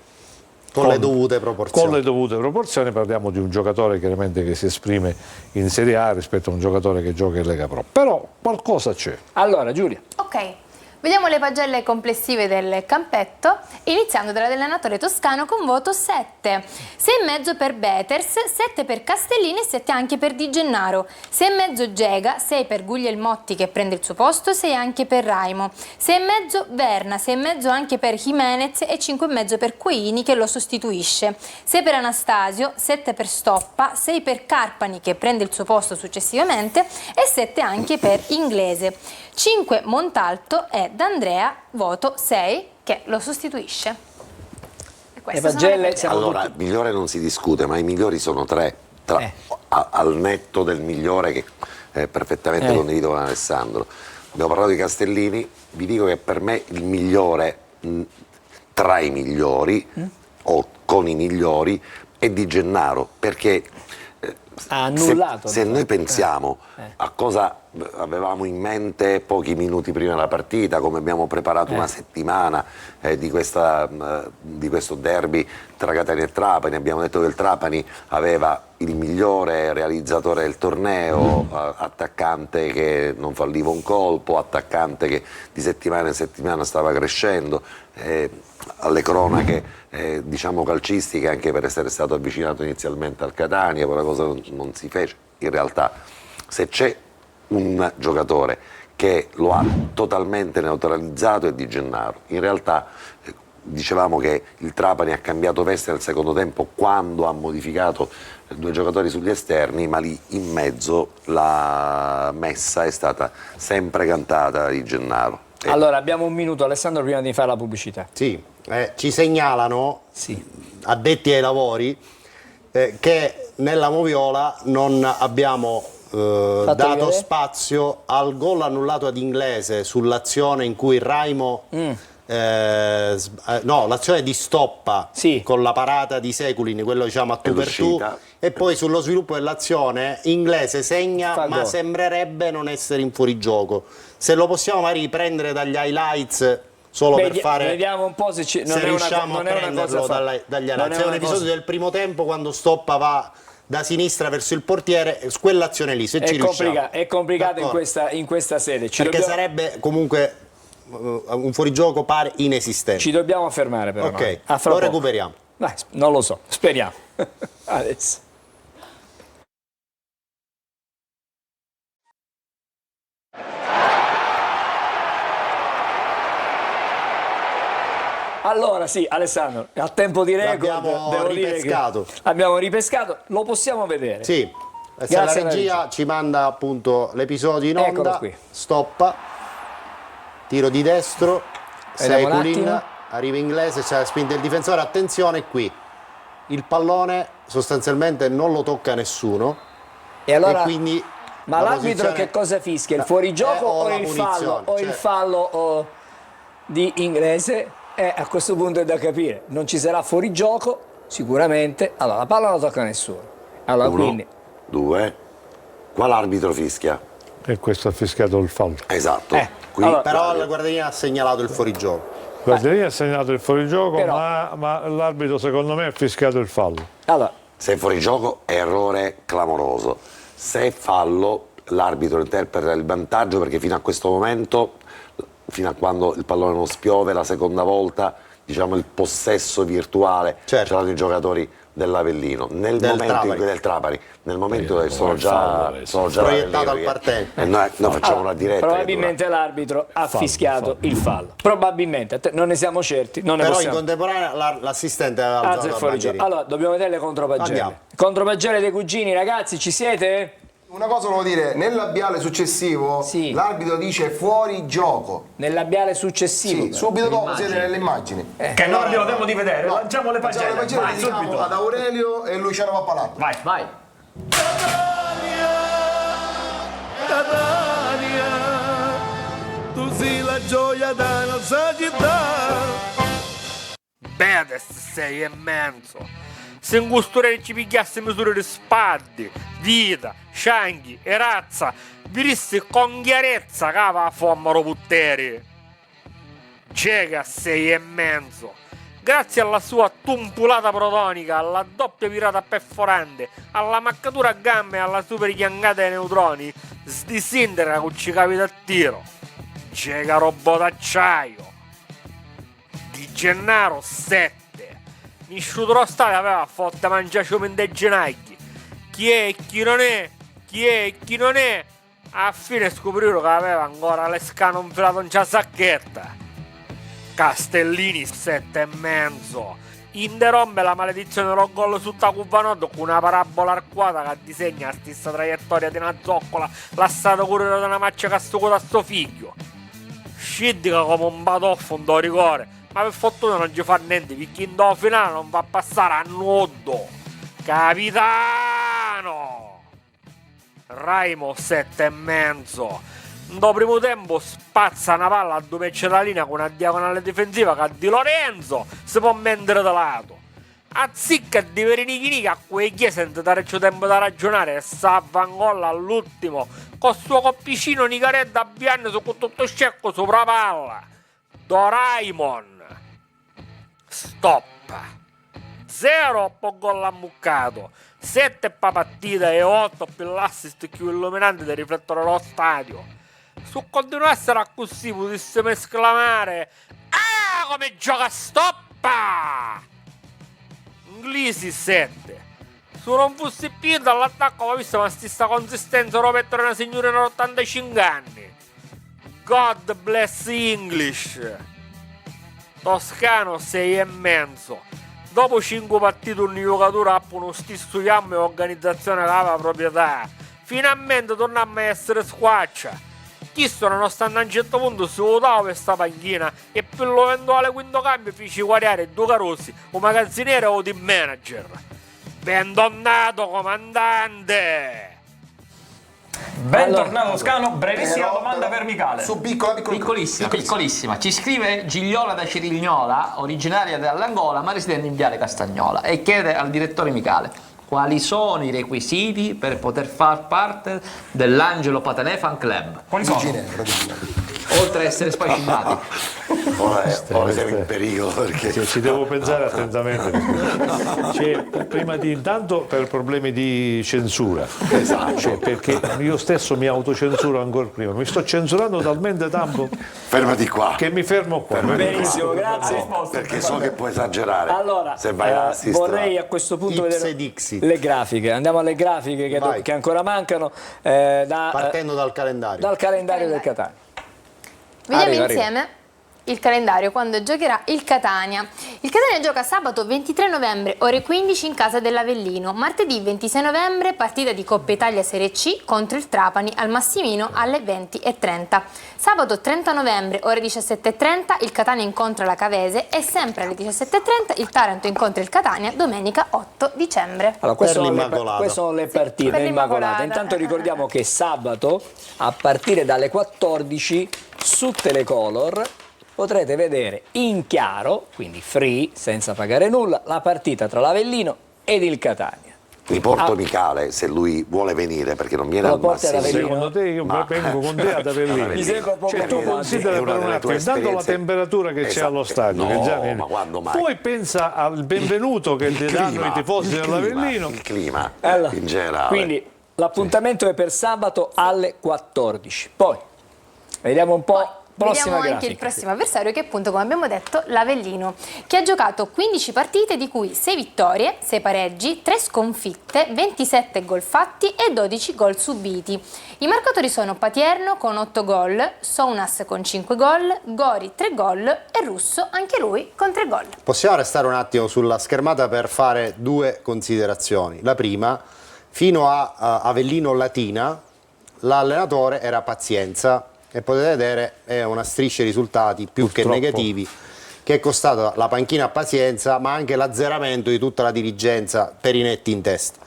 con le dovute proporzioni. Con le dovute proporzioni, parliamo di un giocatore chiaramente che si esprime in Serie A rispetto a un giocatore che gioca in Lega Pro. Però qualcosa c'è. Allora, Giulia. Ok. Vediamo le pagelle complessive del campetto, iniziando dall'allenatore toscano con voto 7. 6,5 per Beters, 7 per Castellini e 7 anche per Di Gennaro. 6,5 Gega, 6 per Guglielmotti che prende il suo posto, 6 anche per Raimo. 6,5 Verna, 6,5 anche per Jimenez e 5,5 per Queini che lo sostituisce. 6 per Anastasio, 7 per Stoppa, 6 per Carpani che prende il suo posto successivamente e 7 anche per Inglese. 5 Montalto e D'Andrea, voto 6, che lo sostituisce. Le pagelle allora, il migliore non si discute, ma i migliori sono 3, al netto del migliore che perfettamente condivido con Alessandro. Abbiamo parlato di Castellini, vi dico che per me il migliore tra i migliori o con i migliori è Di Gennaro, perché ha annullato. Se noi pensiamo a cosa avevamo in mente pochi minuti prima della partita, come abbiamo preparato una settimana di questo derby tra Catania e Trapani, abbiamo detto che il Trapani aveva il migliore realizzatore del torneo, attaccante che non falliva un colpo, attaccante che di settimana in settimana stava crescendo, alle cronache diciamo calcistiche, anche per essere stato avvicinato inizialmente al Catania, poi la cosa non si fece. In realtà, se c'è un giocatore che lo ha totalmente neutralizzato è Di Gennaro. In realtà dicevamo che il Trapani ha cambiato veste nel secondo tempo quando ha modificato 2 giocatori sugli esterni, ma lì in mezzo la messa è stata sempre cantata da Di Gennaro. Allora, abbiamo un minuto, Alessandro, prima di fare la pubblicità. Sì, ci segnalano, addetti ai lavori, che nella Moviola non abbiamo dato spazio al gol annullato ad Inglese sull'azione in cui Raimo no, l'azione di Stoppa con la parata di Seculin, quello diciamo a tu per tu, e poi sullo sviluppo dell'azione Inglese segna, ma sembrerebbe non essere in fuorigioco. Se lo possiamo magari riprendere dagli highlights solo per fare, vediamo un po' se riusciamo a prenderlo dagli highlights. È un episodio del primo tempo quando Stoppa va da sinistra verso il portiere, quell'azione lì, se ci riusciamo. È complicato in questa sede. Perché sarebbe comunque un fuorigioco pare inesistente. Ci dobbiamo fermare però. Ok, lo recuperiamo. Non lo so, speriamo. Adesso. Allora sì, Alessandro, a tempo di record abbiamo ripescato, lo possiamo vedere. Sì, la regia ci manda appunto l'episodio in onda. Qui. Stoppa, tiro di destro, Seculin, arriva Inglese, c'è la spinta del difensore, attenzione qui, il pallone sostanzialmente non lo tocca nessuno e allora, quindi ma l'arbitro che cosa fischia? Il fuorigioco o il fallo? O il fallo di Inglese? A questo punto è da capire, non ci sarà fuorigioco sicuramente. Allora la palla non tocca a nessuno. Allora, 1, quindi 2, quale arbitro fischia? E questo ha fischiato il fallo. Esatto. Qui allora, però la guardiana ha segnalato il fuorigioco. La guardiania ha segnato il fuorigioco, però, ma l'arbitro secondo me ha fischiato il fallo. Allora, se è fuorigioco è errore clamoroso, se è fallo l'arbitro interpreta il vantaggio, perché fino a questo momento, fino a quando il pallone non spiove la seconda volta, diciamo il possesso virtuale ce l'hanno i giocatori dell'Avellino. Nel momento dove sono già proiettato al parterre. Noi facciamo una diretta. Probabilmente l'arbitro ha fischiato il fallo. Probabilmente, non ne siamo certi. Però in contemporanea l'assistente ha alzato la bandiera. Allora, dobbiamo vedere le contropagelle. Contropagelle dei cugini, ragazzi, ci siete? Una cosa volevo dire, nel labiale successivo l'arbitro dice fuori gioco. Nel labiale successivo? Sì, subito dopo siete nelle immagini. Che noi abbiamo tempo di vedere, lanciamo le pagelle. Vai, subito. Ad Aurelio e Luciano Pappalato. Vai. Catania, tu sei la gioia della nostra città. Bene, 6 e mezzo. Se in questo re ci pigliasse misure di spade, vita, cianghi e razza, virissi con chiarezza cava a fommaro putteri. Cega 6,5. Grazie alla sua tumpulata protonica, alla doppia virata perforante, alla maccatura a gambe e alla super chiangata ai neutroni, sdisindera con ci capita a tiro. Cega robot acciaio. Di Gennaro 7. Nisciutro Stale aveva forte mangiaciome in dei genagli. Chi è e chi non è? Chi è e chi non è? A fine scoprirono che aveva ancora l'escano infilato in c'ha sacchetta. Castellini 7,5. Interrompe la maledizione dello gol su Tacuvanotto con una parabola arcuata che disegna la stessa traiettoria di una zoccola lasciata correre da una maccia che sto a sto figlio. Scidica come un batoffo un do rigore, ma per fortuna non ci fa niente perché in do finale non va a passare a nudo. Capitano! Raimo 7,5. Do primo tempo spazza una palla a 2 metri da linea con una diagonale difensiva che a Di Lorenzo si può mettere da lato. Azzicca di Verinichini a quei chiesi senza dare tempo da ragionare e salva un gol all'ultimo con suo coppicino Nicaredda a Bianni su tutto scecco sopra palla. Doraemon stoppa 0 po' gol ammuccato, 7 per partita e 8 per l'assist più illuminante del riflettore dello stadio. Su continuassero a così potessimo esclamare "Ah, come gioca stoppa!" Inglesi 7. Se non fosse più dall'attacco ho visto la stessa consistenza Roberto era una signorina di 85 anni. God bless English. Toscano 6,5. Dopo 5 partite un giocatore ha uno stesso fiamme e organizzazione che aveva proprietà. Finalmente torniamo a essere squaccia. Chiesto non stanno a un certo punto si votava questa panchina e per l'eventuale quinto cambio feci guardare 2 carrozzi, un magazziniere o team manager. Bentornato comandante! Bentornato Toscano, brevissima domanda per Michele. Su Piccolissima. Ci scrive Gigliola da Cirignola, originaria dell'Angola ma residente in Viale Castagnola, e chiede al direttore Michele quali sono i requisiti per poter far parte dell'Angelo Patanè Fan Club. Quali sono? Oltre a essere spascinati. Ora siamo in pericolo perché ci devo pensare attentamente. Prima di intanto per problemi di censura, esatto. Perché io stesso mi autocensuro ancora prima, mi sto censurando talmente tanto fermati qua che mi fermo qua. Benissimo, grazie. Perché so che puoi esagerare. Allora, se vai all'assist, vorrei a questo punto vedere le grafiche. Andiamo alle grafiche che ancora mancano. Partendo dal calendario. Dal calendario del Catania. Vediamo insieme il calendario quando giocherà il Catania. Il Catania gioca sabato 23 novembre ore 15 in casa dell'Avellino, martedì 26 novembre partita di Coppa Italia Serie C contro il Trapani al Massimino alle 20:30. Sabato 30 novembre ore 17:30 il Catania incontra la Cavese e sempre alle 17:30 il Taranto incontra il Catania domenica 8 dicembre. Allora, queste sono le partite Immacolata. Intanto ricordiamo che sabato a partire dalle 14 su Telecolor potrete vedere in chiaro, quindi free, senza pagare nulla, la partita tra l'Avellino ed il Catania. Mi porto Michele se lui vuole venire perché non viene al massimo. Secondo te io vengo con te ad Avellino. Mi sembra poco tu considera per un attimo intanto la temperatura che c'è allo stadio, che già viene. Ma quando mai? Poi pensa al benvenuto che ti danno i tifosi dell'Avellino. Il clima in generale. Quindi l'appuntamento è per sabato alle 14. Poi vediamo un po'. Vediamo anche il prossimo avversario che è appunto, come abbiamo detto, l'Avellino, che ha giocato 15 partite di cui 6 vittorie, 6 pareggi, 3 sconfitte, 27 gol fatti e 12 gol subiti. I marcatori sono Patierno con 8 gol, Sounas con 5 gol, Gori 3 gol e Russo anche lui con 3 gol. Possiamo restare un attimo sulla schermata per fare 2 considerazioni. La prima, fino a Avellino Latina l'allenatore era Pazienza, e potete vedere è una striscia di risultati più che negativi che è costata la panchina a Pazienza, ma anche l'azzeramento di tutta la dirigenza per i netti in testa.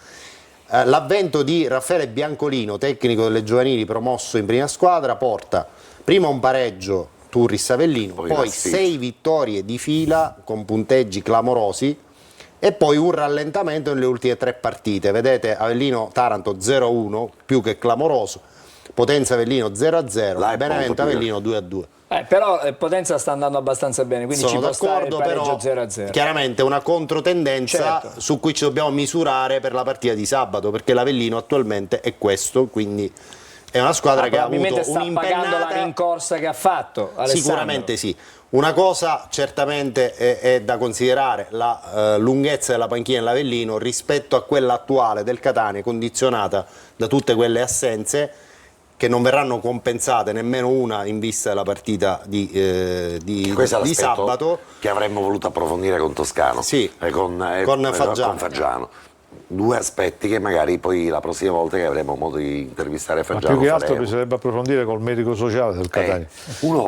L'avvento di Raffaele Biancolino, tecnico delle giovanili promosso in prima squadra, porta prima un pareggio Turris Avellino, poi 6 vittorie di fila con punteggi clamorosi e poi un rallentamento nelle ultime 3 partite. Vedete Avellino-Taranto 0-1, più che clamoroso, Potenza-Avellino 0-0, Benevento-Avellino 2-2. Però Potenza sta andando abbastanza bene, quindi sono ci può stare il d'accordo, pareggio però 0-0. chiaramente una controtendenza su cui ci dobbiamo misurare per la partita di sabato, perché l'Avellino attualmente è questo, quindi è una squadra che ha avuto sta pagando la rincorsa che ha fatto, Alessandro. Sicuramente sì. Una cosa certamente è da considerare, la lunghezza della panchina dell'Avellino rispetto a quella attuale del Catania, condizionata da tutte quelle assenze che non verranno compensate, nemmeno una in vista della partita di sabato, che avremmo voluto approfondire con Toscano, con Faggiano. 2 aspetti che magari poi la prossima volta che avremo modo di intervistare Ma Faggiano più che altro faremo. bisognerebbe approfondire col medico sociale del Catania,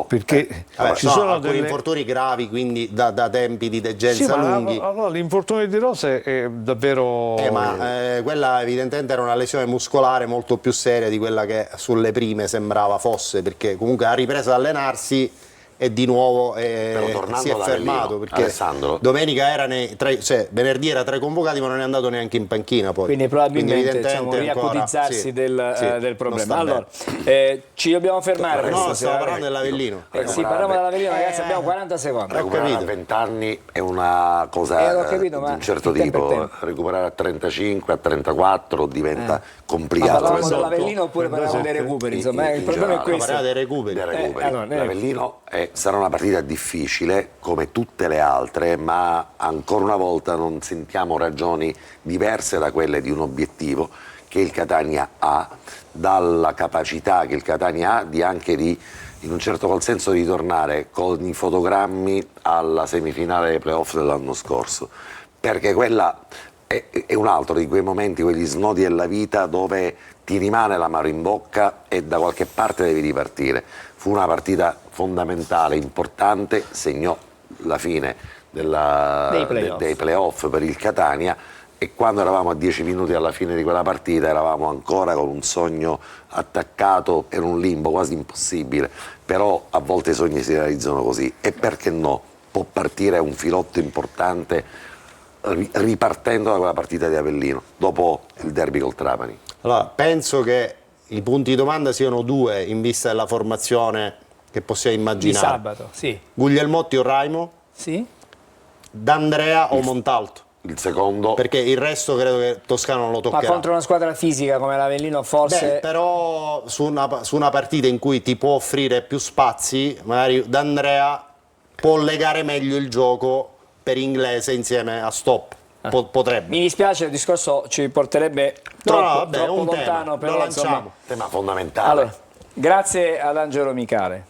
perché ci sono alcuni infortuni gravi, quindi da tempi di degenza lunghi. Allora, l'infortunio di Rose è davvero quella evidentemente era una lesione muscolare molto più seria di quella che sulle prime sembrava fosse, perché comunque ha ripreso ad allenarsi e di nuovo si è fermato, perché Alessandro, domenica era venerdì era tra i convocati, ma non è andato neanche in panchina poi. Quindi probabilmente riacutizzarsi del problema. Allora, ci dobbiamo fermare. No, stiamo parlando dell'Avellino. Sì, parliamo dell'Avellino, ragazzi, abbiamo 40 secondi. Recuperare a 20 anni è una cosa di un certo tipo, recuperare a 35, a 34 diventa complicato. Ma parlavamo dell'Avellino oppure parlavamo dei recuperi? Insomma, il problema è questo. Parlare dei recuperi. L'Avellino sarà una partita difficile come tutte le altre, ma ancora una volta non sentiamo ragioni diverse da quelle di un obiettivo che il Catania ha, dalla capacità che il Catania ha in un certo qual senso di tornare con i fotogrammi alla semifinale dei playoff dell'anno scorso, perché quella è un altro di quei momenti, quegli snodi della vita dove ti rimane l'amaro in bocca e da qualche parte devi ripartire. Fu una partita fondamentale, importante, segnò la fine dei playoff per il Catania, e quando eravamo a 10 minuti alla fine di quella partita eravamo ancora con un sogno attaccato in un limbo quasi impossibile, però a volte i sogni si realizzano così, e perché no, può partire un filotto importante ripartendo da quella partita di Avellino dopo il derby col Trapani. Allora, penso che i punti di domanda siano 2 in vista della formazione che possiamo immaginare. Di sabato, sì. Guglielmotti o Raimo? Sì. D'Andrea o Montalto? Il secondo. Perché il resto credo che Toscano non lo toccherà. Ma contro una squadra fisica come l'Avellino forse... però su una partita in cui ti può offrire più spazi, magari D'Andrea può legare meglio il gioco per Inglese insieme a Stop. Potrebbe. Mi dispiace, il discorso ci porterebbe troppo lontano, però insomma, tema fondamentale. Allora, grazie ad Angelo Micale,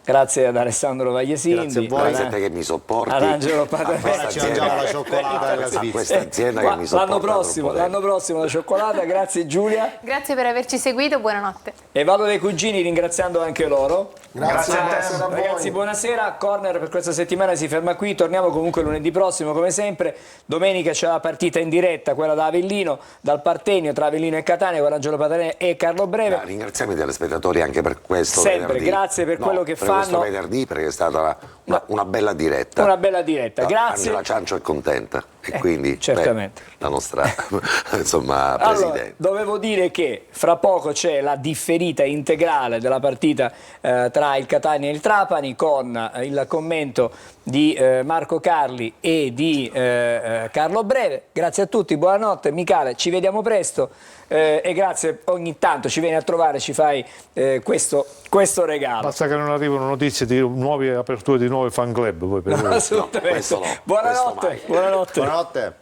grazie ad Alessandro Vagliesindi, grazie a te che mi sopporti, ad Angelo Ora ci mangiamo la cioccolata della Svizzera. Questa azienda che mi sopporta l'anno prossimo la cioccolata. Grazie Giulia, grazie per averci seguito, buonanotte. e vado dai cugini ringraziando anche loro. Grazie a ragazzi, buonasera. Corner per questa settimana si ferma qui, torniamo comunque lunedì prossimo come sempre. Domenica c'è la partita in diretta, quella da Avellino, dal Partenio tra Avellino e Catania con Angelo Patanè e Carlo Breve. Ringraziamo i telespettatori anche per questo sempre venerdì. Grazie per quello che fanno questo venerdì, perché è stata una bella diretta. Una bella diretta, grazie. Angela Ciancio è contenta e quindi certamente la nostra insomma presidente. Allora, dovevo dire che fra poco c'è la differita integrale della partita tra il Catania e il Trapani, con il commento di Marco Carli e di Carlo Breve. Grazie a tutti, buonanotte. Micale, ci vediamo presto e grazie, ogni tanto ci vieni a trovare, ci fai questo regalo. Basta che non arrivano notizie di nuove aperture di nuove fan club. Poi per assolutamente. No, buonanotte. Buonanotte.